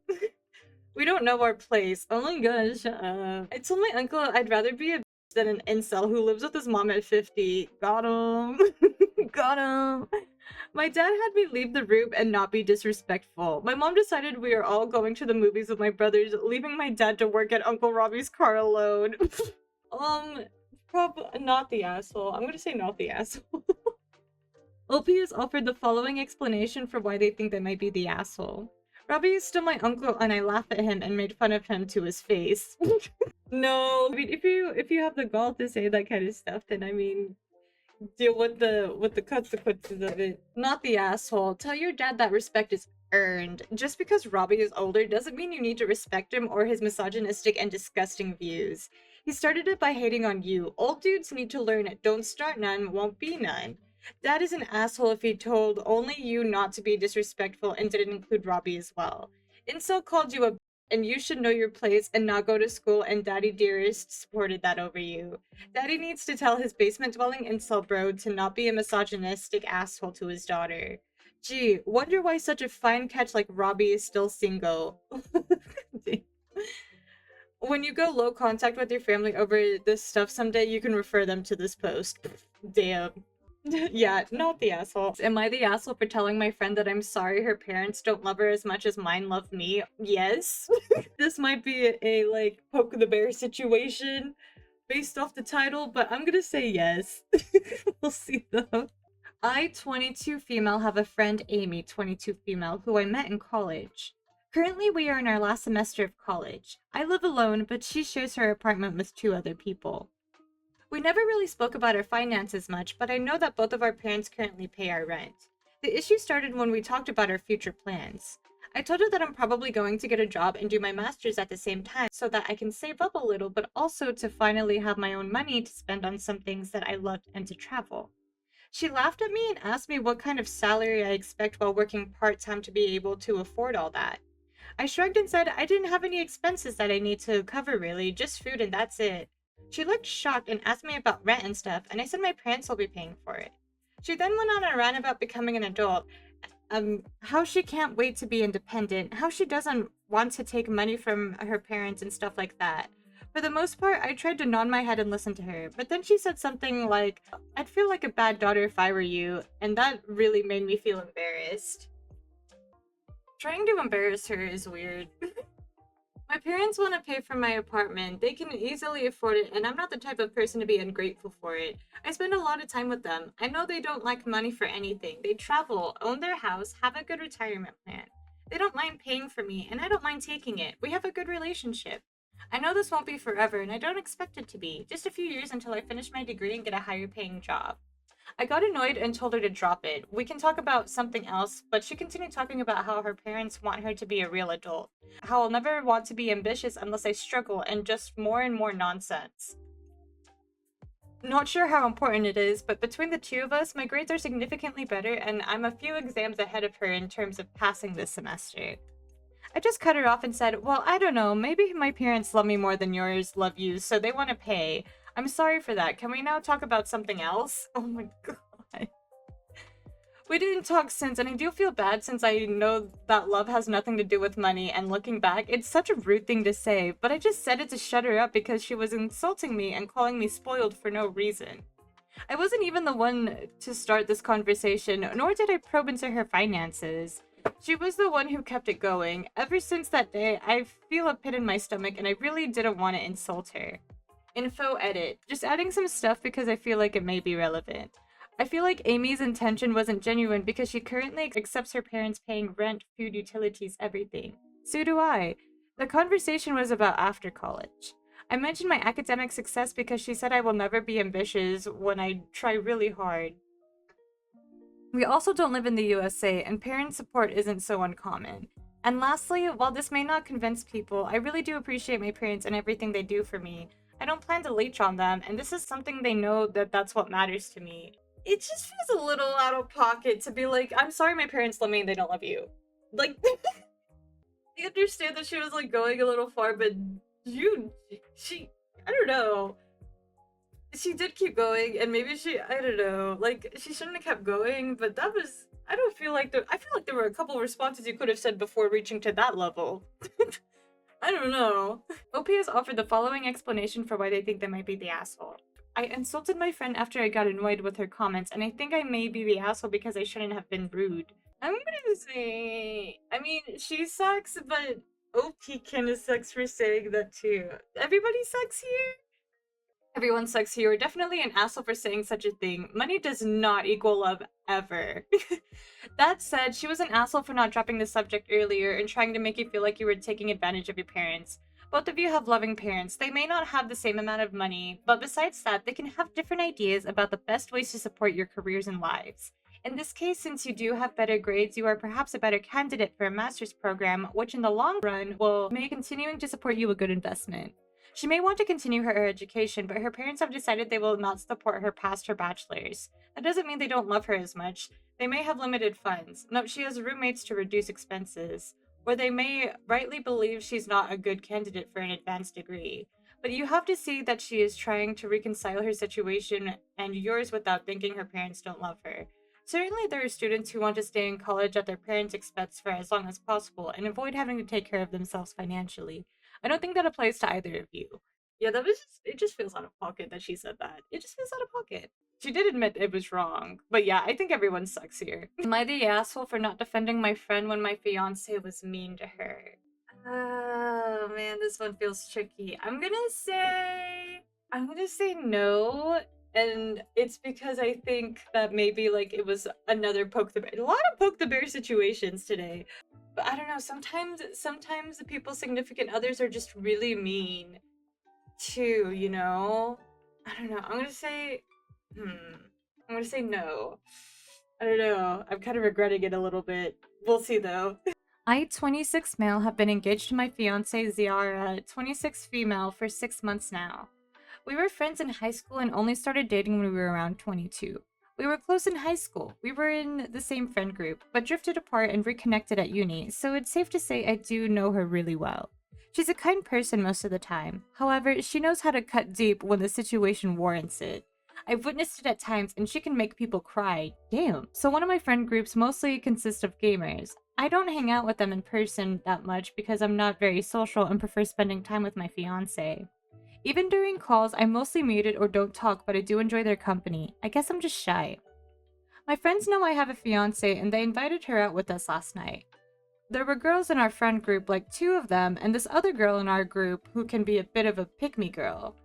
A: We don't know our place. Oh my gosh, shut up. I told my uncle I'd rather be a bitch than an incel who lives with his mom at 50. Got him. Got him. My dad had me leave the room and not be disrespectful. My mom decided we are all going to the movies with my brothers, leaving my dad to work at Uncle Robbie's car alone. Probably not the asshole. I'm gonna say not the asshole. OP has offered the following explanation for why they think they might be the asshole. Robbie is still my uncle and I laugh at him and made fun of him to his face. No, I mean if you have the gall to say that kind of stuff, then I mean deal with the consequences of it. Not the asshole. Tell your dad that respect is earned. Just because Robbie is older doesn't mean you need to respect him or his misogynistic and disgusting views. He started it by hating on you. Old dudes need to learn it. Don't start none, won't be none. Dad is an asshole if he told only you not to be disrespectful and didn't include Robbie as well. Incel called you a and you should know your place and not go to school, and Daddy Dearest supported that over you. Daddy needs to tell his basement-dwelling incel bro to not be a misogynistic asshole to his daughter. Gee, wonder why such a fine catch like Robbie is still single. When you go low contact with your family over this stuff someday, you can refer them to this post. Damn. Yeah, not the asshole. Am I the asshole for telling my friend that I'm sorry her parents don't love her as much as mine love me? Yes. This might be a like poke the bear situation based off the title, but I'm gonna say yes. We'll see though. I, 22 female, have a friend, Amy, 22 female, who I met in college. Currently, we are in our last semester of college. I live alone, but she shares her apartment with 2 other people. We never really spoke about our finances much, but I know that both of our parents currently pay our rent. The issue started when we talked about our future plans. I told her that I'm probably going to get a job and do my master's at the same time so that I can save up a little, but also to finally have my own money to spend on some things that I loved and to travel. She laughed at me and asked me what kind of salary I expect while working part-time to be able to afford all that. I shrugged and said I didn't have any expenses that I need to cover really, just food and that's it. She looked shocked and asked me about rent and stuff, and I said my parents will be paying for it. She then went on a rant about becoming an adult, how she can't wait to be independent, how she doesn't want to take money from her parents and stuff like that. For the most part, I tried to nod my head and listen to her, but then she said something like, I'd feel like a bad daughter if I were you, and that really made me feel embarrassed. Trying to embarrass her is weird. My parents want to pay for my apartment. They can easily afford it, and I'm not the type of person to be ungrateful for it. I spend a lot of time with them. I know they don't like money for anything. They travel, own their house, have a good retirement plan. They don't mind paying for me, and I don't mind taking it. We have a good relationship. I know this won't be forever, and I don't expect it to be. Just a few years until I finish my degree and get a higher paying job. I got annoyed and told her to drop it. We can talk about something else, but she continued talking about how her parents want her to be a real adult. How I'll never want to be ambitious unless I struggle, and just more and more nonsense. Not sure how important it is, but between the 2 of us, my grades are significantly better and I'm a few exams ahead of her in terms of passing this semester. I just cut her off and said, well, I don't know, maybe my parents love me more than yours love you, so they want to pay. I'm sorry for that. Can we now talk about something else? Oh my god. We didn't talk since, and I do feel bad since I know that love has nothing to do with money, and looking back, it's such a rude thing to say, but I just said it to shut her up because she was insulting me and calling me spoiled for no reason. I wasn't even the one to start this conversation, nor did I probe into her finances. She was the one who kept it going. Ever since that day, I feel a pit in my stomach and I really didn't want to insult her. Info edit. Just adding some stuff because I feel like it may be relevant. I feel like Amy's intention wasn't genuine because she currently accepts her parents paying rent, food, utilities, everything. So do I. The conversation was about after college. I mentioned my academic success because she said I will never be ambitious when I try really hard. We also don't live in the USA, and parent support isn't so uncommon. And lastly, while this may not convince people, I really do appreciate my parents and everything they do for me. I don't plan to leech on them, and this is something they know that that's what matters to me. It just feels a little out of pocket to be like, I'm sorry my parents love me and they don't love you. Like, I understand that she was like going a little far, but you, she, I don't know. She did keep going, and maybe I don't know, like, she shouldn't have kept going, but that was, I feel like there were a couple responses you could have said before reaching to that level. I don't know. OP has offered the following explanation for why they think they might be the asshole. I insulted my friend after I got annoyed with her comments, and I think I may be the asshole because I shouldn't have been rude. I'm gonna say, I mean, she sucks, but OP kinda sucks for saying that too. Everybody sucks here? Everyone sucks here. You're definitely an asshole for saying such a thing. Money does not equal love ever. That said, she was an asshole for not dropping the subject earlier and trying to make you feel like you were taking advantage of your parents. Both of you have loving parents. They may not have the same amount of money, but besides that, they can have different ideas about the best ways to support your careers and lives. In this case, since you do have better grades, you are perhaps a better candidate for a master's program, which in the long run will make continuing to support you a good investment. She may want to continue her education, but her parents have decided they will not support her past her bachelor's. That doesn't mean they don't love her as much. They may have limited funds. No, she has roommates to reduce expenses. Or they may rightly believe she's not a good candidate for an advanced degree. But you have to see that she is trying to reconcile her situation and yours without thinking her parents don't love her. Certainly, there are students who want to stay in college at their parents' expense for as long as possible and avoid having to take care of themselves financially. I don't think that applies to either of you. Yeah, that was just, it just feels out of pocket that she said that. It just feels out of pocket. She did admit it was wrong. But yeah, I think everyone sucks here. Am I the asshole for not defending my friend when my fiance was mean to her? Oh man, this one feels tricky. I'm gonna say no. And it's because I think that maybe like it was another poke the bear. A lot of poke the bear situations today. But I don't know, sometimes the people's significant others are just really mean too, you know? I don't know. I'm gonna say no. I don't know. I'm kind of regretting it a little bit. We'll see though. I, 26 male, have been engaged to my fiance Ziara, 26 female, for 6 months now. We were friends in high school and only started dating when we were around 22. We were close in high school. We were in the same friend group, but drifted apart and reconnected at uni, so it's safe to say I do know her really well. She's a kind person most of the time. However, she knows how to cut deep when the situation warrants it. I've witnessed it at times, and she can make people cry. Damn. So one of my friend groups mostly consists of gamers. I don't hang out with them in person that much because I'm not very social and prefer spending time with my fiance. Even during calls, I'm mostly muted or don't talk, but I do enjoy their company. I guess I'm just shy. My friends know I have a fiance, and they invited her out with us last night. There were girls in our friend group, like 2 of them, and this other girl in our group who can be a bit of a pick-me girl.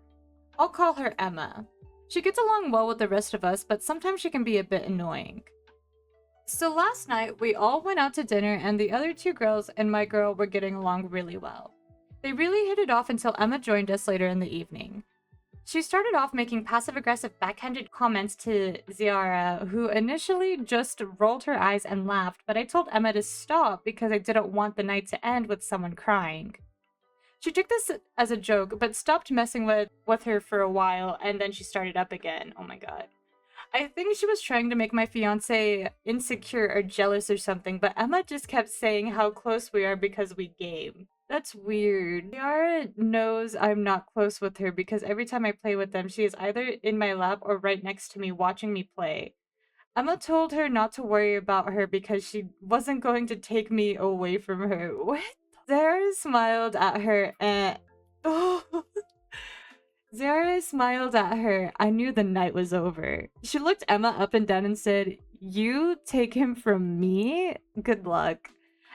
A: I'll call her Emma. She gets along well with the rest of us, but sometimes she can be a bit annoying. So last night, we all went out to dinner, and the other 2 girls and my girl were getting along really well. They really hit it off until Emma joined us later in the evening. She started off making passive-aggressive backhanded comments to Ziara, who initially just rolled her eyes and laughed, but I told Emma to stop because I didn't want the night to end with someone crying. She took this as a joke, but stopped messing with her for a while, and then she started up again. Oh my god. I think she was trying to make my fiance insecure or jealous or something, but Emma just kept saying how close we are because we game. That's weird. Yara knows I'm not close with her because every time I play with them, she is either in my lap or right next to me watching me play. Emma told her not to worry about her because she wasn't going to take me away from her. What? Zara smiled at her and. Oh. Zara smiled at her. I knew the night was over. She looked Emma up and down and said, "You take him from me? Good luck."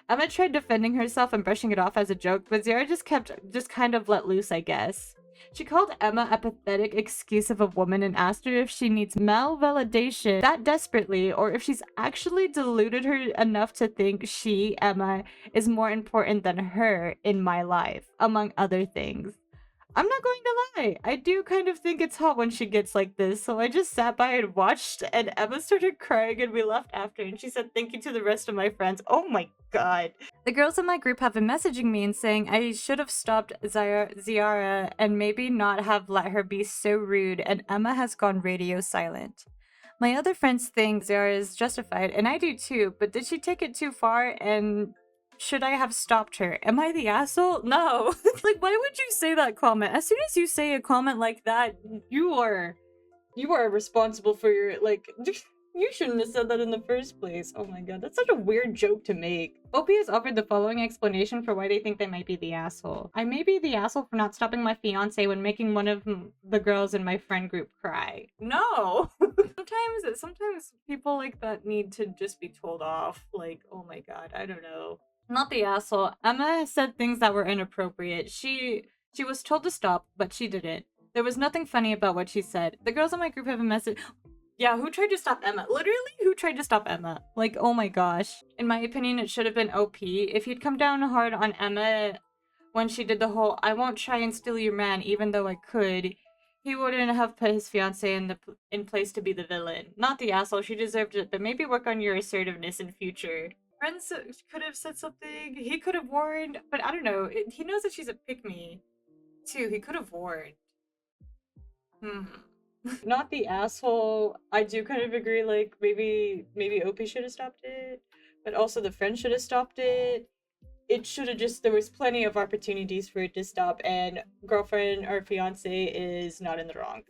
A: Emma tried defending herself and brushing it off as a joke, but Zara just kind of let loose, I guess. She called Emma a pathetic excuse of a woman and asked her if she needs malvalidation that desperately or if she's actually deluded her enough to think she, Emma, is more important than her in my life, among other things. I'm not going to lie. I do kind of think it's hot when she gets like this, so I just sat by and watched, and Emma started crying, and we left after, and she said thank you to the rest of my friends. Oh my god. The girls in my group have been messaging me and saying I should have stopped Ziara and maybe not have let her be so rude, and Emma has gone radio silent. My other friends think Ziara is justified, and I do too, but did she take it too far, and should I have stopped her? Am I the asshole? No. Like, why would you say that comment? As soon as you say a comment like that, you are responsible for your, like, you shouldn't have said that in the first place. Oh my god, that's such a weird joke to make. OP has offered the following explanation for why they think they might be the asshole. I may be the asshole for not stopping my fiance when making one of the girls in my friend group cry. No! Sometimes people like that need to just be told off. Like, oh my god, I don't know. Not the asshole. Emma said things that were inappropriate. She was told to stop, but she didn't. There was nothing funny about what she said. The girls in my group have a message. Yeah, who tried to stop Emma? Literally, who tried to stop Emma? Like, oh my gosh. In my opinion, it should have been OP. If he'd come down hard on Emma when she did the whole "I won't try and steal your man even though I could," he wouldn't have put his fiance in place to be the villain. Not the asshole, she deserved it, but maybe work on your assertiveness in future. Friends could have said something. He could have warned, but I don't know. He knows that she's a pick me, too. He could have warned. Hmm. Not the asshole. I do kind of agree. Like maybe OP should have stopped it, but also the friend should have stopped it. It should have just. There was plenty of opportunities for it to stop, and girlfriend or fiance is not in the wrong.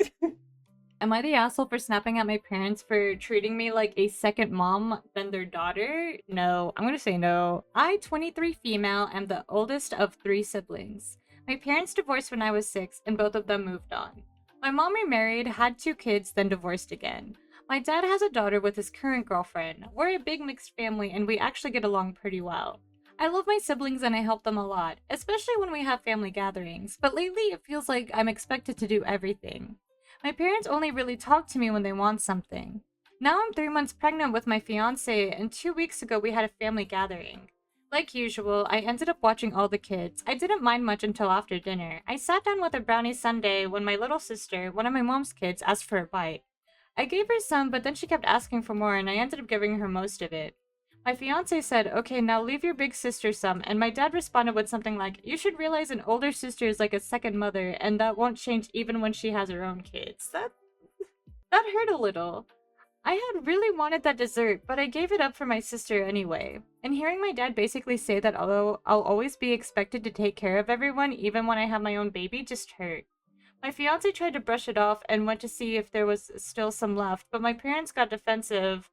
A: Am I the asshole for snapping at my parents for treating me like a second mom than their daughter? No, I'm gonna say no. I, 23 female, am the oldest of 3 siblings. My parents divorced when I was 6, and both of them moved on. My mom remarried, had 2 kids, then divorced again. My dad has a daughter with his current girlfriend. We're a big mixed family, and we actually get along pretty well. I love my siblings and I help them a lot, especially when we have family gatherings, but lately it feels like I'm expected to do everything. My parents only really talk to me when they want something. Now I'm 3 months pregnant with my fiance, and 2 weeks ago we had a family gathering. Like usual, I ended up watching all the kids. I didn't mind much until after dinner. I sat down with a brownie sundae when my little sister, one of my mom's kids, asked for a bite. I gave her some, but then she kept asking for more, and I ended up giving her most of it. My fiance said, "Okay, now leave your big sister some," and my dad responded with something like, "You should realize an older sister is like a second mother, and that won't change even when she has her own kids." That hurt a little. I had really wanted that dessert, but I gave it up for my sister anyway. And hearing my dad basically say that although I'll always be expected to take care of everyone, even when I have my own baby, just hurt. My fiance tried to brush it off and went to see if there was still some left, but my parents got defensive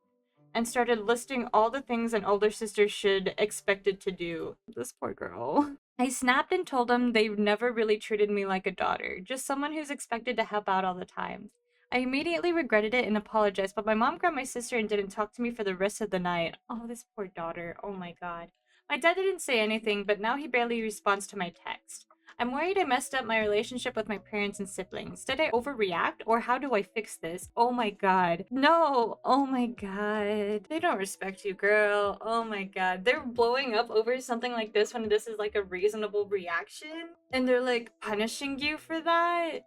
A: and started listing all the things an older sister should expected to do. This poor girl. I snapped and told them they've never really treated me like a daughter, just someone who's expected to help out all the time. I immediately regretted it and apologized, but my mom grabbed my sister and didn't talk to me for the rest of the night. Oh, this poor daughter. Oh my god. My dad didn't say anything, but now he barely responds to my text. I'm worried I messed up my relationship with my parents and siblings. Did I overreact, or how do I fix this? Oh my god. No! Oh my god. They don't respect you, girl. Oh my god. They're blowing up over something like this when this is like a reasonable reaction? And they're like punishing you for that?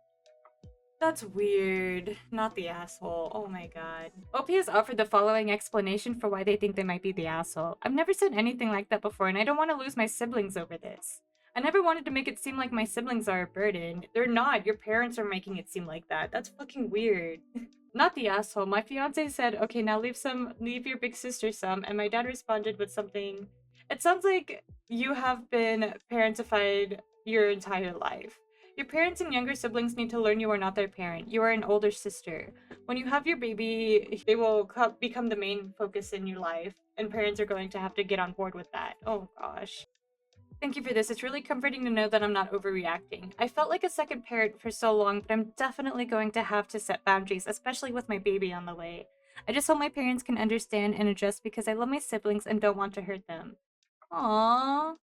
A: That's weird. Not the asshole. Oh my god. OP has offered the following explanation for why they think they might be the asshole. I've never said anything like that before, and I don't want to lose my siblings over this. I never wanted to make it seem like my siblings are a burden. They're not. Your parents are making it seem like that. That's fucking weird. Not the asshole. My fiance said, "Okay, now leave your big sister some," and my dad responded with something. It sounds like you have been parentified your entire life. Your parents and younger siblings need to learn you are not their parent. You are an older sister. When you have your baby, they will become the main focus in your life, and parents are going to have to get on board with that. Oh gosh. Thank you for this. It's really comforting to know that I'm not overreacting. I felt like a second parent for so long, but I'm definitely going to have to set boundaries, especially with my baby on the way. I just hope my parents can understand and adjust because I love my siblings and don't want to hurt them. Aww.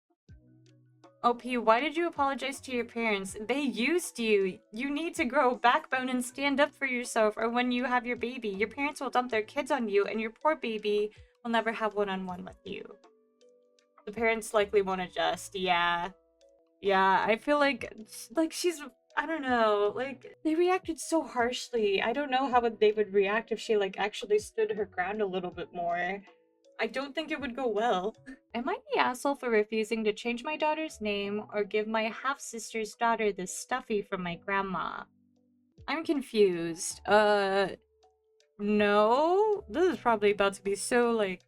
A: OP, why did you apologize to your parents? They used you. You need to grow a backbone and stand up for yourself, or when you have your baby, your parents will dump their kids on you, and your poor baby will never have one-on-one with you. The parents likely won't adjust. Yeah. Yeah, I feel like she's I don't know, like they reacted so harshly. I don't know how they would react if she like actually stood her ground a little bit more. I don't think it would go well. Am I the asshole for refusing to change my daughter's name or give my half-sister's daughter this stuffy from my grandma? I'm confused. No. This is probably about to be so like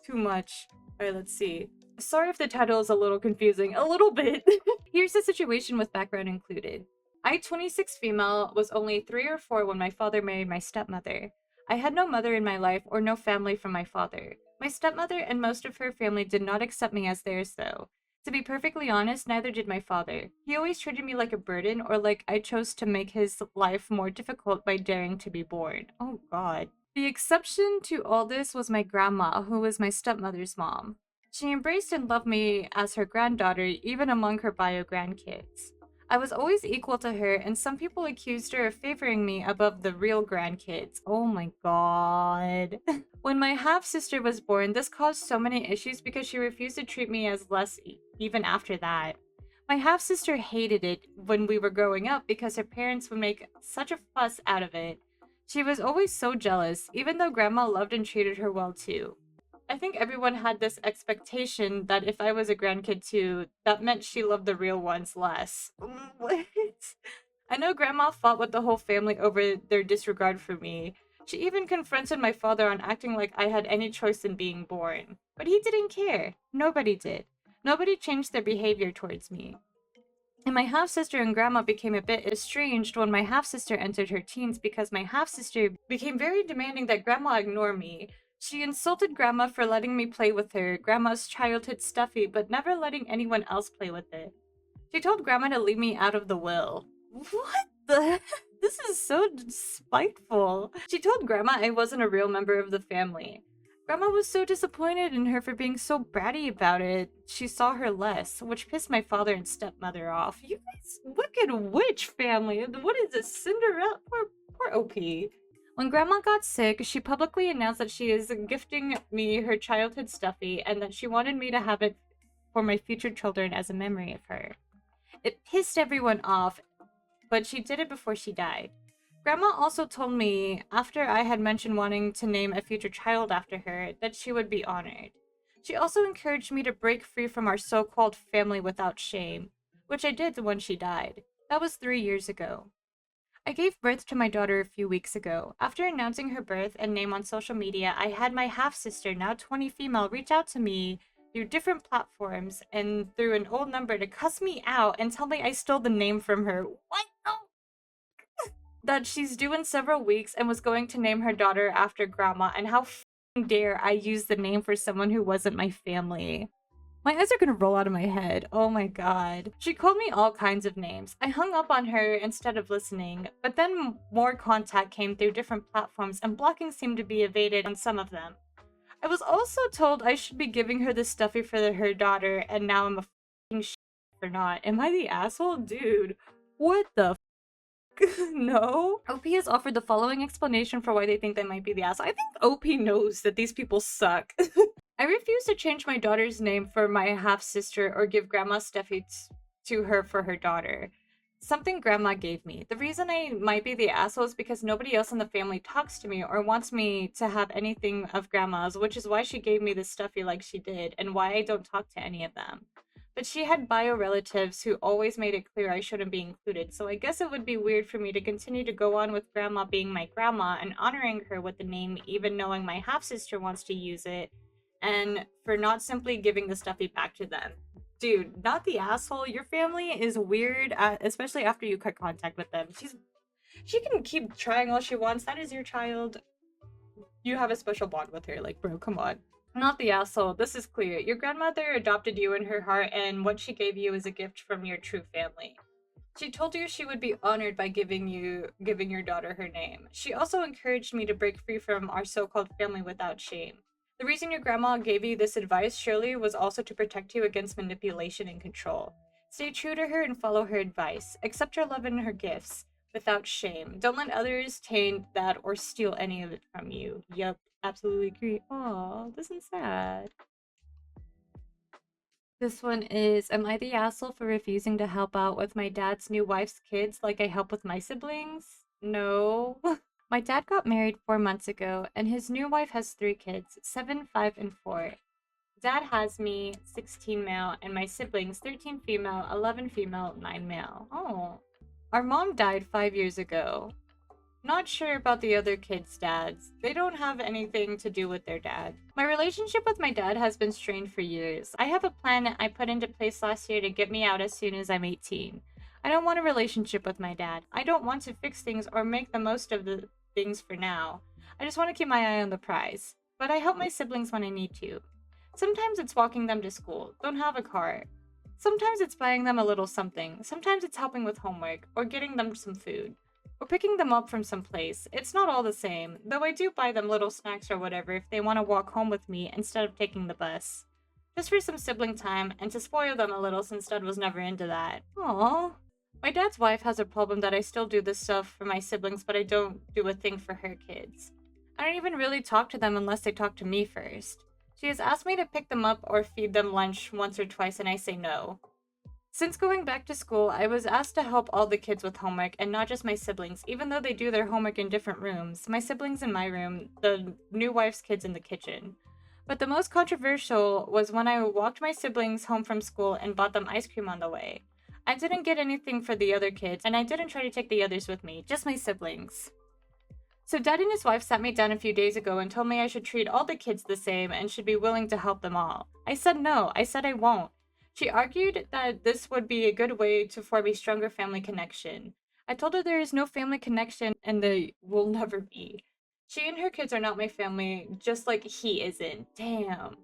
A: too much. Alright, let's see. Sorry if the title is a little confusing. A little bit. Here's the situation with background included. I, 26 female, was only 3 or 4 when my father married my stepmother. I had no mother in my life or no family from my father. My stepmother and most of her family did not accept me as theirs, though. To be perfectly honest, neither did my father. He always treated me like a burden or like I chose to make his life more difficult by daring to be born. Oh god. The exception to all this was my grandma, who was my stepmother's mom. She embraced and loved me as her granddaughter, even among her bio grandkids. I was always equal to her, and some people accused her of favoring me above the real grandkids. Oh my god. When my half sister was born, this caused so many issues because she refused to treat me as less even after that. My half sister hated it when we were growing up because her parents would make such a fuss out of it. She was always so jealous, even though grandma loved and treated her well too. I think everyone had this expectation that if I was a grandkid too, that meant she loved the real ones less. What? I know grandma fought with the whole family over their disregard for me. She even confronted my father on acting like I had any choice in being born. But he didn't care. Nobody did. Nobody changed their behavior towards me. And my half sister and grandma became a bit estranged when my half sister entered her teens because my half sister became very demanding that grandma ignore me. She insulted grandma for letting me play with her, grandma's childhood stuffy, but never letting anyone else play with it. She told grandma to leave me out of the will. What the? This is so spiteful. She told grandma I wasn't a real member of the family. Grandma was so disappointed in her for being so bratty about it. She saw her less, which pissed my father and stepmother off. You guys, wicked witch family. What is this, Cinderella? Poor OP. When grandma got sick, she publicly announced that she is gifting me her childhood stuffy and that she wanted me to have it for my future children as a memory of her. It pissed everyone off, but she did it before she died. Grandma also told me, after I had mentioned wanting to name a future child after her, that she would be honored. She also encouraged me to break free from our so-called family without shame, which I did when she died. That was 3 years ago. I gave birth to my daughter a few weeks ago. After announcing her birth and name on social media, I had my half-sister, now 20 female, reach out to me through different platforms and through an old number to cuss me out and tell me I stole the name from her. What? No! That she's due in several weeks and was going to name her daughter after grandma, and how dare I use the name for someone who wasn't my family. My eyes are gonna roll out of my head. Oh my god. She called me all kinds of names. I hung up on her instead of listening, but then more contact came through different platforms and blocking seemed to be evaded on some of them. I was also told I should be giving her the stuffy for her daughter, and now I'm a f***ing for not. Am I the asshole? Dude, what the no? OP has offered the following explanation for why they think they might be the asshole. I think OP knows that these people suck. I refuse to change my daughter's name for my half-sister or give Grandma Steffi to her for her daughter. Something Grandma gave me. The reason I might be the asshole is because nobody else in the family talks to me or wants me to have anything of Grandma's, which is why she gave me the stuffy like she did, and why I don't talk to any of them. But she had bio relatives who always made it clear I shouldn't be included, so I guess it would be weird for me to continue to go on with Grandma being my grandma and honoring her with the name even knowing my half-sister wants to use it, and for not simply giving the stuffy back to them. Dude, not the asshole. Your family is weird, especially after you cut contact with them. She can keep trying all she wants. That is your child. You have a special bond with her. Like, bro, come on. Not the asshole. This is clear. Your grandmother adopted you in her heart, and what she gave you is a gift from your true family. She told you she would be honored by giving your daughter her name. She also encouraged me to break free from our so-called family without shame. The reason your grandma gave you this advice surely was also to protect you against manipulation and control. Stay true to her and follow her advice. Accept her love and her gifts without shame. Don't let others taint that or steal any of it from you. Yup, absolutely agree. Aw, this is sad. This one is, am I the asshole for refusing to help out with my dad's new wife's kids like I help with my siblings? No. My dad got married 4 months ago, and his new wife has 3 kids, 7, 5, and 4. Dad has me, 16 male, and my siblings, 13 female, 11 female, 9 male. Oh. Our mom died 5 years ago. Not sure about the other kids' dads. They don't have anything to do with their dad. My relationship with my dad has been strained for years. I have a plan I put into place last year to get me out as soon as I'm 18. I don't want a relationship with my dad. I don't want to fix things or make the most of the things for now. I just want to keep my eye on the prize. But I help my siblings when I need to. Sometimes it's walking them to school. Don't have a car. Sometimes it's buying them a little something. Sometimes it's helping with homework or getting them some food. Or picking them up from some place. It's not all the same, though I do buy them little snacks or whatever if they want to walk home with me instead of taking the bus. Just for some sibling time and to spoil them a little since Dad was never into that. Aww. My dad's wife has a problem that I still do this stuff for my siblings, but I don't do a thing for her kids. I don't even really talk to them unless they talk to me first. She has asked me to pick them up or feed them lunch once or twice, and I say no. Since going back to school, I was asked to help all the kids with homework and not just my siblings, even though they do their homework in different rooms. My siblings in my room, the new wife's kids in the kitchen. But the most controversial was when I walked my siblings home from school and bought them ice cream on the way. I didn't get anything for the other kids, and I didn't try to take the others with me, just my siblings. So Dad and his wife sat me down a few days ago and told me I should treat all the kids the same and should be willing to help them all. I said no, I said I won't. She argued that this would be a good way to form a stronger family connection. I told her there is no family connection and there will never be. She and her kids are not my family, just like he isn't. Damn.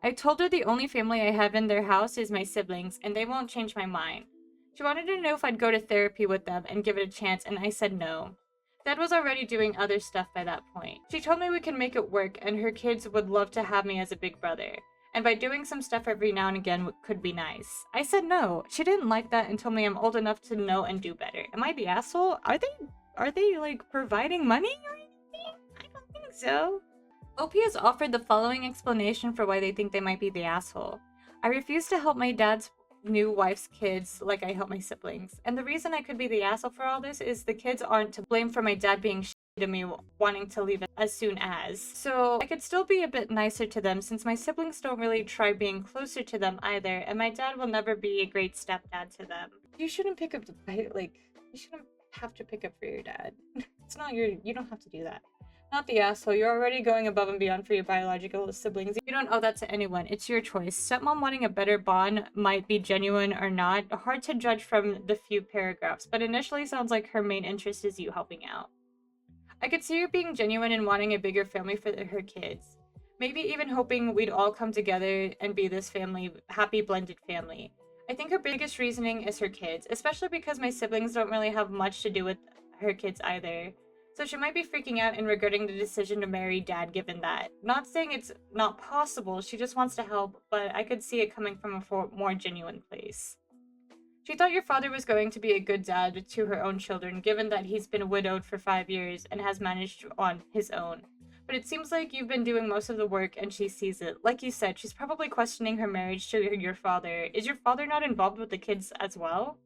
A: I told her the only family I have in their house is my siblings, and they won't change my mind. She wanted to know if I'd go to therapy with them and give it a chance, and I said no. Dad was already doing other stuff by that point. She told me we can make it work, and her kids would love to have me as a big brother. And by doing some stuff every now and again could be nice. I said no. She didn't like that and told me I'm old enough to know and do better. Am I the asshole? Are they like providing money or anything? I don't think so. OP has offered the following explanation for why they think they might be the asshole. I refuse to help my dad's new wife's kids like I help my siblings. And the reason I could be the asshole for all this is the kids aren't to blame for my dad being to me wanting to leave as soon as. So I could still be a bit nicer to them since my siblings don't really try being closer to them either, and my dad will never be a great stepdad to them. You shouldn't pick up the you shouldn't have to pick up for your dad. It's not you don't have to do that. Not the asshole. You're already going above and beyond for your biological siblings. You don't owe that to anyone. It's your choice. Stepmom wanting a better bond might be genuine or not. Hard to judge from the few paragraphs, but initially sounds like her main interest is you helping out. I could see her being genuine and wanting a bigger family for her kids. Maybe even hoping we'd all come together and be this family, happy blended family. I think her biggest reasoning is her kids, especially because my siblings don't really have much to do with her kids either. So she might be freaking out and regretting the decision to marry Dad given that. Not saying it's not possible, she just wants to help, but I could see it coming from a more genuine place. She thought your father was going to be a good dad to her own children, given that he's been widowed for 5 years and has managed on his own. But it seems like you've been doing most of the work and she sees it. Like you said, she's probably questioning her marriage to your father. Is your father not involved with the kids as well?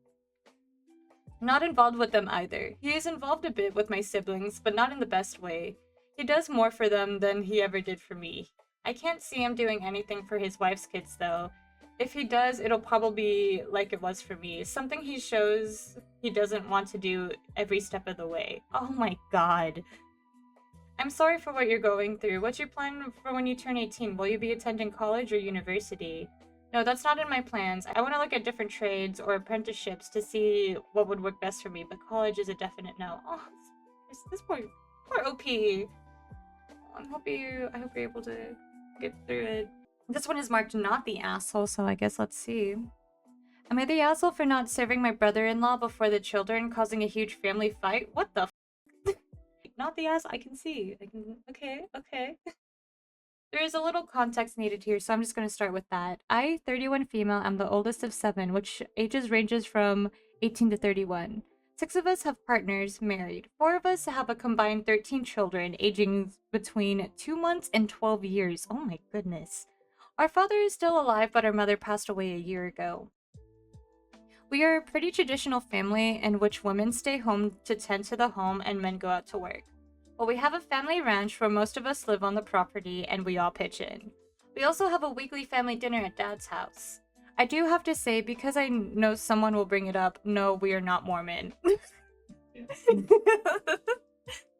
A: Not involved with them either. He is involved a bit with my siblings, but not in the best way. He does more for them than he ever did for me. I can't see him doing anything for his wife's kids though. If he does, it'll probably be like it was for me. Something he shows he doesn't want to do every step of the way. Oh my god. I'm sorry for what you're going through. What's your plan for when you turn 18? Will you be attending college or university? No, that's not in my plans. I want to look at different trades or apprenticeships to see what would work best for me, but college is a definite no. Oh, this poor OP. I hope you're able to get through it. This one is marked not the asshole, so I guess let's see. Am I the asshole for not serving my brother-in-law before the children, causing a huge family fight? What the f? Not the ass. I can see. Okay, okay. There is a little context needed here, so I'm just going to start with that. I, 31 female, am the oldest of 7, which ages ranges from 18 to 31. 6 of us have partners, married. 4 of us have a combined 13 children, aging between 2 months and 12 years. Oh my goodness. Our father is still alive, but our mother passed away a year ago. We are a pretty traditional family in which women stay home to tend to the home and men go out to work. But we have a family ranch where most of us live on the property and we all pitch in. We also have a weekly family dinner at Dad's house. I do have to say, because I know someone will bring it up, no, we are not Mormon.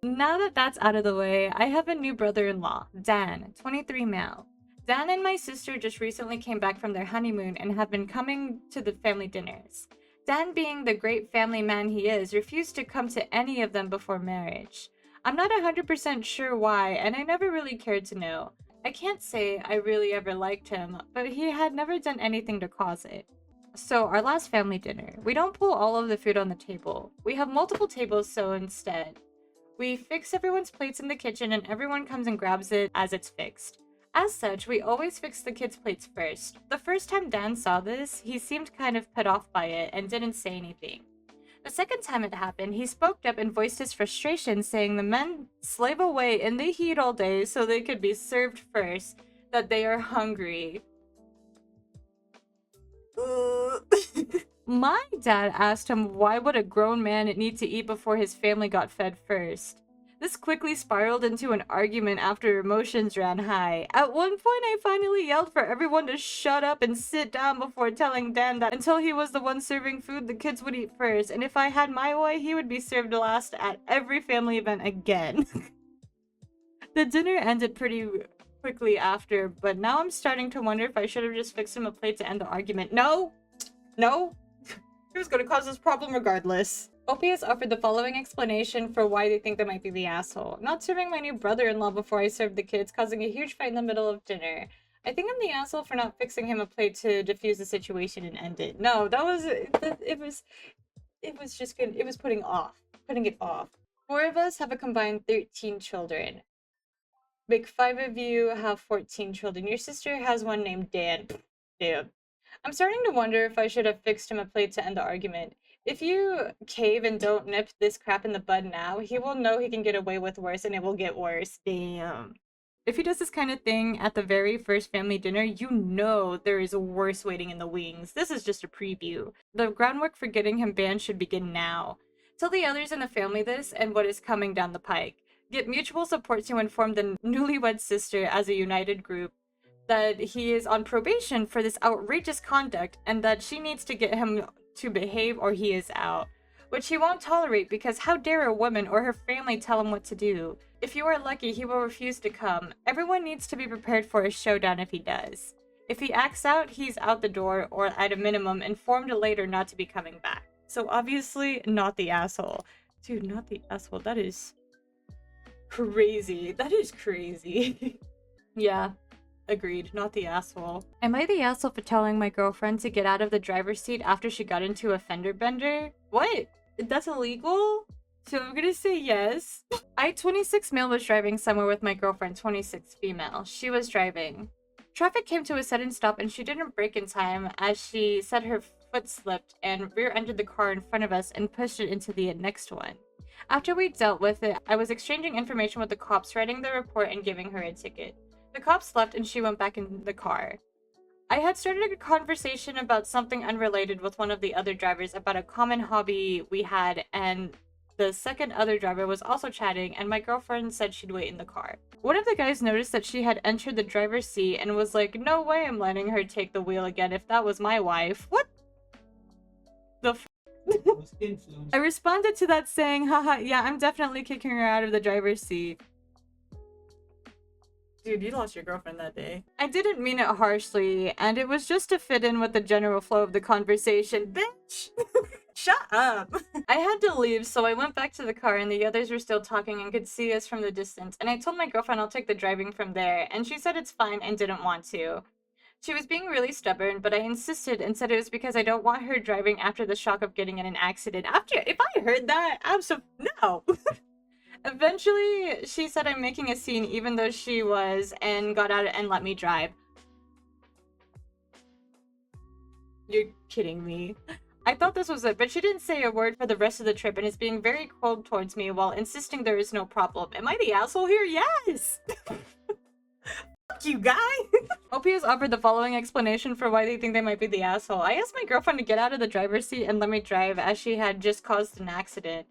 A: Now that that's out of the way, I have a new brother-in-law, Dan, 23 male. Dan and my sister just recently came back from their honeymoon and have been coming to the family dinners. Dan, being the great family man he is, refused to come to any of them before marriage. I'm not 100% sure why, and I never really cared to know. I can't say I really ever liked him, but he had never done anything to cause it. So, our last family dinner, we don't pull all of the food on the table. We have multiple tables, so instead, we fix everyone's plates in the kitchen and everyone comes and grabs it as it's fixed. As such, we always fix the kids' plates first. The first time Dan saw this, he seemed kind of put off by it and didn't say anything. The second time it happened, he spoke up and voiced his frustration, saying the men slave away in the heat all day so they could be served first, that they are hungry. My dad asked him why would a grown man need to eat before his family got fed first. This quickly spiraled into an argument after emotions ran high. At one point, I finally yelled for everyone to shut up and sit down before telling Dan that until he was the one serving food, the kids would eat first, and if I had my way, he would be served last at every family event again. The dinner ended pretty quickly after, but now I'm starting to wonder if I should have just fixed him a plate to end the argument. No! No! It was going to cause this problem regardless. OP has offered the following explanation for why they think they might be the asshole. Not serving my new brother-in-law before I served the kids, causing a huge fight in the middle of dinner. I think I'm the asshole for not fixing him a plate to diffuse the situation and end it. No, that was it was just good. It was putting it off. 4 of us have a combined 13 children. Big 5 of you have 14 children. Your sister has one named Dan. Damn. I'm starting to wonder if I should have fixed him a plate to end the argument. If you cave and don't nip this crap in the bud now, he will know he can get away with worse and it will get worse. Damn. If he does this kind of thing at the very first family dinner, you know there is worse waiting in the wings. This is just a preview. The groundwork for getting him banned should begin now. Tell the others in the family this and what is coming down the pike. Get mutual support to inform the newlywed sister as a united group that he is on probation for this outrageous conduct and that she needs to get him to behave or he is out. Which he won't tolerate because how dare a woman or her family tell him what to do. If you are lucky, he will refuse to come. Everyone needs to be prepared for a showdown if he does. If he acts out, he's out the door, or at a minimum, informed later not to be coming back. So obviously, not the asshole. Dude, not the asshole. That is crazy. That is crazy. Yeah. Agreed, not the asshole. Am I the asshole for telling my girlfriend to get out of the driver's seat after she got into a fender bender? What? That's illegal? So I'm gonna say yes. I, 26 male, was driving somewhere with my girlfriend, 26 female. She was driving. Traffic came to a sudden stop and she didn't brake in time as she said her foot slipped and rear-ended the car in front of us and pushed it into the next one. After we dealt with it, I was exchanging information with the cops, writing the report and giving her a ticket. The cops left and she went back in the car. I had started a conversation about something unrelated with one of the other drivers about a common hobby we had, and the second other driver was also chatting, and my girlfriend said she'd wait in the car. One of the guys noticed that she had entered the driver's seat and was like, no way I'm letting her take the wheel again if that was my wife. What the f? I responded to that saying, haha, yeah, I'm definitely kicking her out of the driver's seat. Dude, you lost your girlfriend that day. I didn't mean it harshly, and it was just to fit in with the general flow of the conversation. Bitch! Shut up! I had to leave, so I went back to the car, and the others were still talking and could see us from the distance. And I told my girlfriend I'll take the driving from there, and she said it's fine and didn't want to. She was being really stubborn, but I insisted and said it was because I don't want her driving after the shock of getting in an accident. If I heard that, no. Eventually, she said I'm making a scene even though she was, and got out and let me drive. You're kidding me. I thought this was it, but she didn't say a word for the rest of the trip and is being very cold towards me while insisting there is no problem. Am I the asshole here? Yes! Fuck you, guy! OP has offered the following explanation for why they think they might be the asshole. I asked my girlfriend to get out of the driver's seat and let me drive as she had just caused an accident.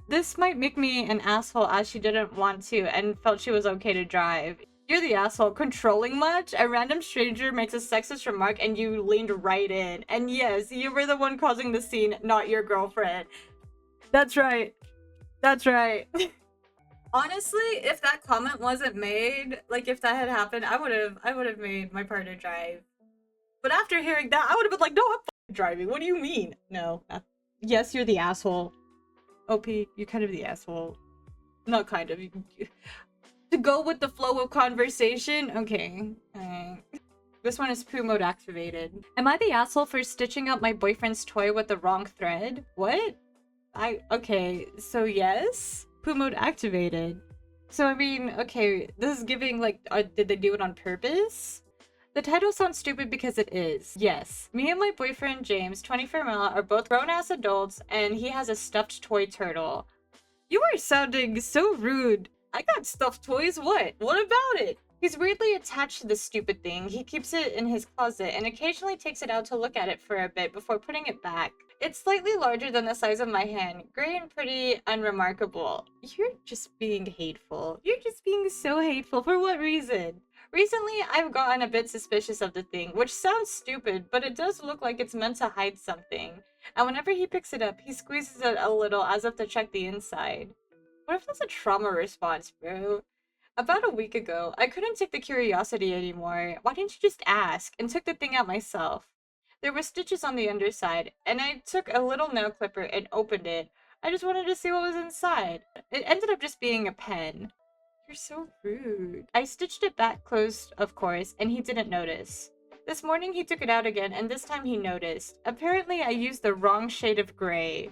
A: This might make me an asshole as she didn't want to and felt she was okay to drive. You're the asshole. Controlling much? A random stranger makes a sexist remark and you leaned right in. And yes, you were the one causing the scene, not your girlfriend. That's right. That's right. Honestly, if that comment wasn't made, like if that had happened, I would have made my partner drive. But after hearing that, I would have been like, no, I'm driving. What do you mean? No. Yes, you're the asshole. OP, you're kind of the asshole. Not kind of. To go with the flow of conversation? Okay. This one is poo mode activated. Am I the asshole for stitching up my boyfriend's toy with the wrong thread? What? Okay, so yes? Poo mode activated. So I mean, okay, this is giving like, did they do it on purpose? The title sounds stupid because it is. Yes. Me and my boyfriend, James, 24 mil, are both grown-ass adults, and he has a stuffed toy turtle. You are sounding so rude. I got stuffed toys, what? What about it? He's weirdly attached to this stupid thing. He keeps it in his closet, and occasionally takes it out to look at it for a bit before putting it back. It's slightly larger than the size of my hand, gray and pretty unremarkable. You're just being hateful. You're just being so hateful. For what reason? Recently, I've gotten a bit suspicious of the thing, which sounds stupid, but it does look like it's meant to hide something. And whenever he picks it up, he squeezes it a little as if to check the inside. What if that's a trauma response, bro? About a week ago, I couldn't take the curiosity anymore. Why didn't you just ask? And took the thing out myself. There were stitches on the underside, and I took a little nail clipper and opened it. I just wanted to see what was inside. It ended up just being a pen. You're so rude. I stitched it back closed, of course, and he didn't notice. This morning he took it out again, and this time he noticed. Apparently I used the wrong shade of gray.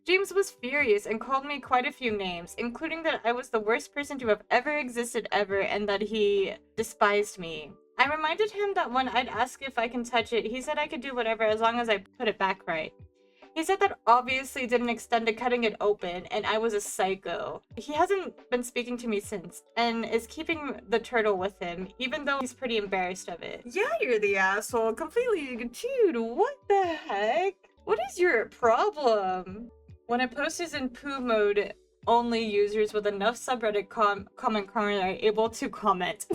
A: James was furious and called me quite a few names, including that I was the worst person to have ever existed ever and that he despised me. I reminded him that when I'd ask if I can touch it, he said I could do whatever as long as I put it back right. He said that obviously didn't extend to cutting it open, and I was a psycho. He hasn't been speaking to me since, and is keeping the turtle with him, even though he's pretty embarrassed of it. Yeah, you're the asshole. Completely. Dude, what the heck? What is your problem? When a post is in poo mode, only users with enough subreddit comment are able to comment.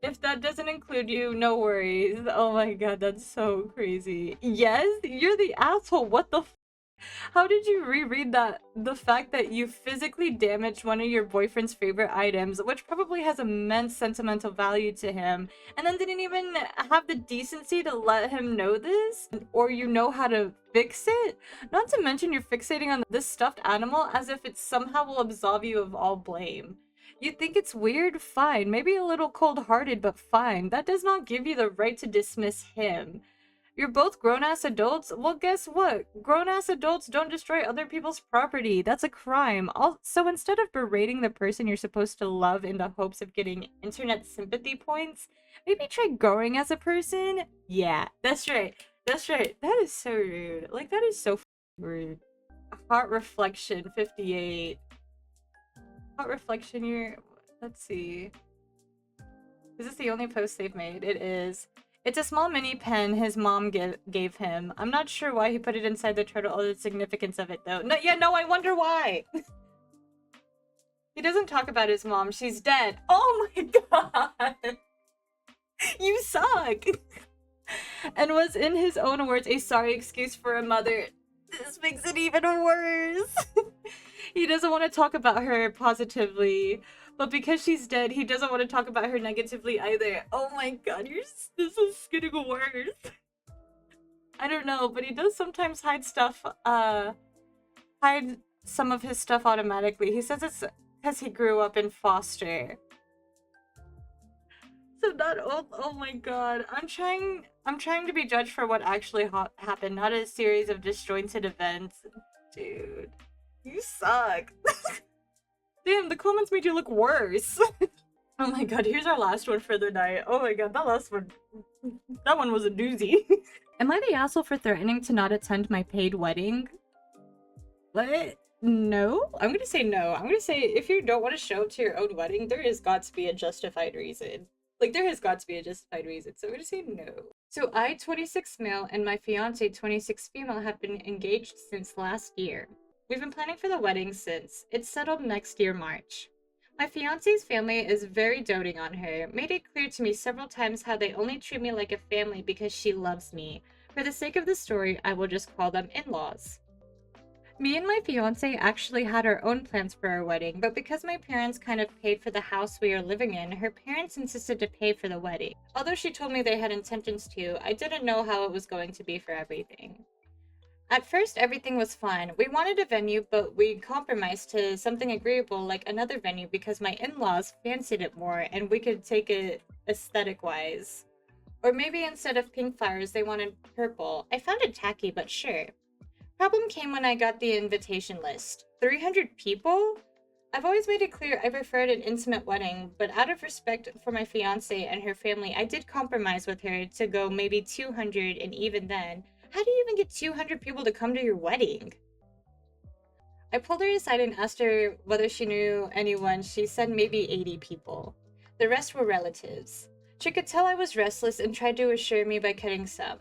A: If that doesn't include you, no worries. Oh my god, that's so crazy. Yes, you're the asshole. What the f? How did you reread that? The fact that you physically damaged one of your boyfriend's favorite items, which probably has immense sentimental value to him, and then didn't even have the decency to let him know this? Or you know how to fix it? Not to mention you're fixating on this stuffed animal as if it somehow will absolve you of all blame. You think it's weird? Fine. Maybe a little cold-hearted, but fine. That does not give you the right to dismiss him. You're both grown-ass adults? Well, guess what? Grown-ass adults don't destroy other people's property. That's a crime. So instead of berating the person you're supposed to love in the hopes of getting internet sympathy points, maybe try growing as a person? Yeah, that's right. That's right. That is so rude. Like, that is so rude. Heart Reflection 58. Heart Reflection, let's see. Is this the only post they've made? It is. It's a small mini pen his mom gave him. I'm not sure why he put it inside the turtle or the significance of it, though. No, yeah, no, I wonder why. He doesn't talk about his mom. She's dead. Oh my god. You suck. And was, in his own words, a sorry excuse for a mother. This makes it even worse. He doesn't want to talk about her positively, But because she's dead, he doesn't want to talk about her negatively either. Oh my god, this is getting worse. I don't know, but he does sometimes hide stuff, hide some of his stuff automatically. He says it's because he grew up in foster. So not oh my god. I'm trying to be judged for what actually happened, not a series of disjointed events. Dude, you suck. Damn, the comments made you look worse. Oh my god, here's our last one for the night. Oh my god, that one was a doozy. Am I the asshole for threatening to not attend my paid wedding? What? No? I'm gonna say no. I'm gonna say if you don't want to show up to your own wedding, there has got to be a justified reason. Like, there has got to be a justified reason, so I'm gonna say no. So I, 26 male, and my fiance, 26 female, have been engaged since last year. We've been planning for the wedding since. It's settled next year, March. My fiance's family is very doting on her, made it clear to me several times how they only treat me like a family because she loves me. For the sake of the story, I will just call them in-laws. Me and my fiance actually had our own plans for our wedding, but because my parents kind of paid for the house we are living in, her parents insisted to pay for the wedding. Although she told me they had intentions to, I didn't know how it was going to be for everything. At first, everything was fine. We wanted a venue, but we compromised to something agreeable like another venue because my in-laws fancied it more and we could take it aesthetic-wise. Or maybe instead of pink flowers, they wanted purple. I found it tacky, but sure. Problem came when I got the invitation list. 300 people? I've always made it clear I preferred an intimate wedding, but out of respect for my fiance and her family, I did compromise with her to go maybe 200, and even then, how do you even get 200 people to come to your wedding? I pulled her aside and asked her whether she knew anyone. She said maybe 80 people. The rest were relatives. She could tell I was restless and tried to assure me by cutting some.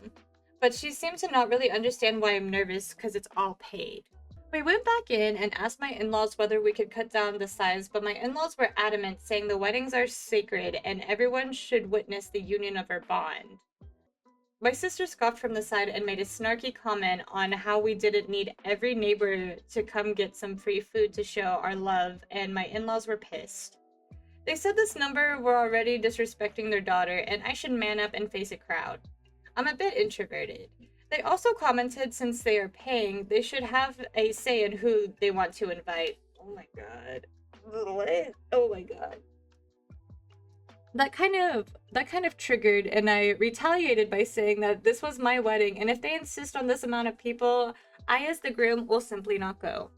A: But she seemed to not really understand why I'm nervous because it's all paid. We went back in and asked my in-laws whether we could cut down the size, but my in-laws were adamant, saying the weddings are sacred and everyone should witness the union of our bond. My sister scoffed from the side and made a snarky comment on how we didn't need every neighbor to come get some free food to show our love, and my in-laws were pissed. They said this number were already disrespecting their daughter and I should man up and face a crowd. I'm a bit introverted. They also commented since they are paying, they should have a say in who they want to invite. Oh my god. What? Oh my god. That kind of triggered, and I retaliated by saying that this was my wedding, and if they insist on this amount of people, I as the groom will simply not go.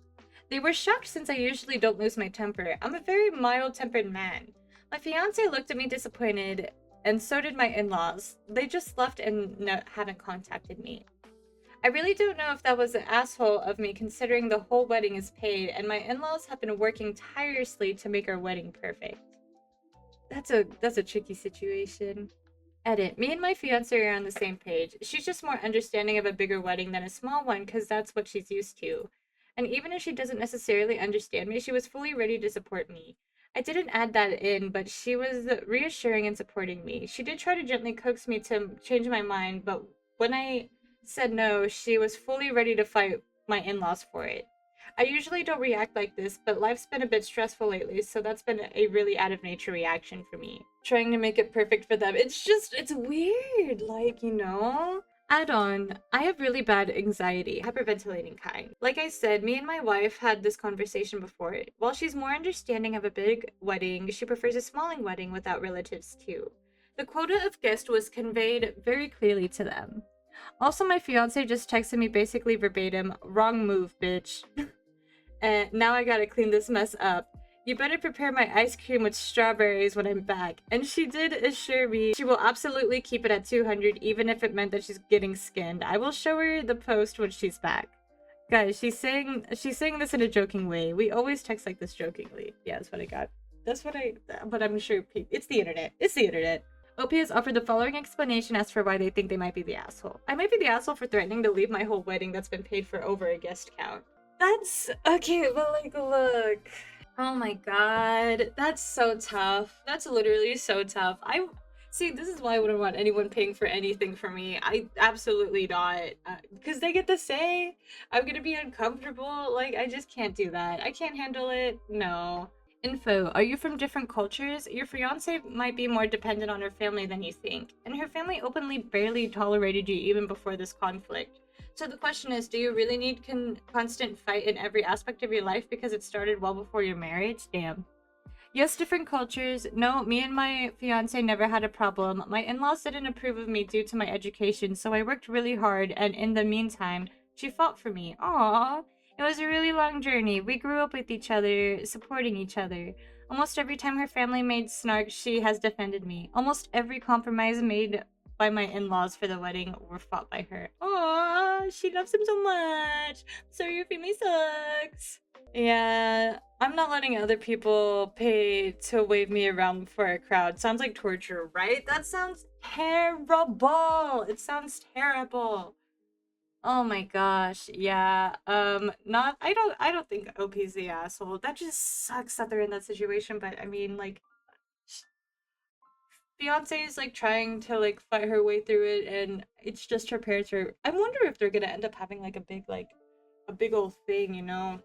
A: They were shocked since I usually don't lose my temper. I'm a very mild-tempered man. My fiance looked at me disappointed, and so did my in-laws. They just left and haven't contacted me. I really don't know if that was an asshole of me considering the whole wedding is paid, and my in-laws have been working tirelessly to make our wedding perfect. That's a tricky situation. Edit. Me and my fiance are on the same page. She's just more understanding of a bigger wedding than a small one because that's what she's used to. And even if she doesn't necessarily understand me, she was fully ready to support me. I didn't add that in, but she was reassuring and supporting me. She did try to gently coax me to change my mind, but when I said no, she was fully ready to fight my in-laws for it. I usually don't react like this, but life's been a bit stressful lately, so that's been a really out of nature reaction for me. Trying to make it perfect for them. It's weird, like, you know? Add on, I have really bad anxiety, hyperventilating kind. Like I said, me and my wife had this conversation before. While she's more understanding of a big wedding, she prefers a smalling wedding without relatives too. The quota of guests was conveyed very clearly to them. Also, my fiance just texted me basically verbatim, wrong move, bitch. And now I gotta clean this mess up. You better prepare my ice cream with strawberries when I'm back. And she did assure me she will absolutely keep it at 200, even if it meant that she's getting skinned. I will show her the post when she's back. Guys, she's saying this in a joking way. We always text like this jokingly. Yeah, that's what I got. But I'm sure it's the internet. It's the internet. OP has offered the following explanation as for why they think they might be the asshole. I might be the asshole for threatening to leave my whole wedding that's been paid for over a guest count. That's okay, but like, look. Oh my god, that's so tough. That's literally so tough. See, this is why I wouldn't want anyone paying for anything for me. I absolutely not. Because they get to say I'm gonna be uncomfortable. Like, I just can't do that. I can't handle it. No. Info: are you from different cultures? Your fiance might be more dependent on her family than you think, and her family openly barely tolerated you even before this conflict. So the question is, do you really need constant fight in every aspect of your life because it started well before your marriage? Damn. Yes, different cultures. No, me and my fiance never had a problem. My in laws didn't approve of me due to my education, so I worked really hard, and in the meantime, she fought for me. Aww. It was a really long journey. We grew up with each other, supporting each other. Almost every time her family made snark, she has defended me. Almost every compromise made by my in laws for the wedding were fought by her. Aww, she loves him so much. Sorry, your family sucks. Yeah, I'm not letting other people pay to wave me around before a crowd. Sounds like torture, right? That sounds terrible. It sounds terrible. Oh my gosh. Yeah. Not I don't think OP's the asshole. That just sucks that they're in that situation, but I mean like Beyonce is like trying to like fight her way through it and it's just her parents are I wonder if they're gonna end up having like a big old thing, you know?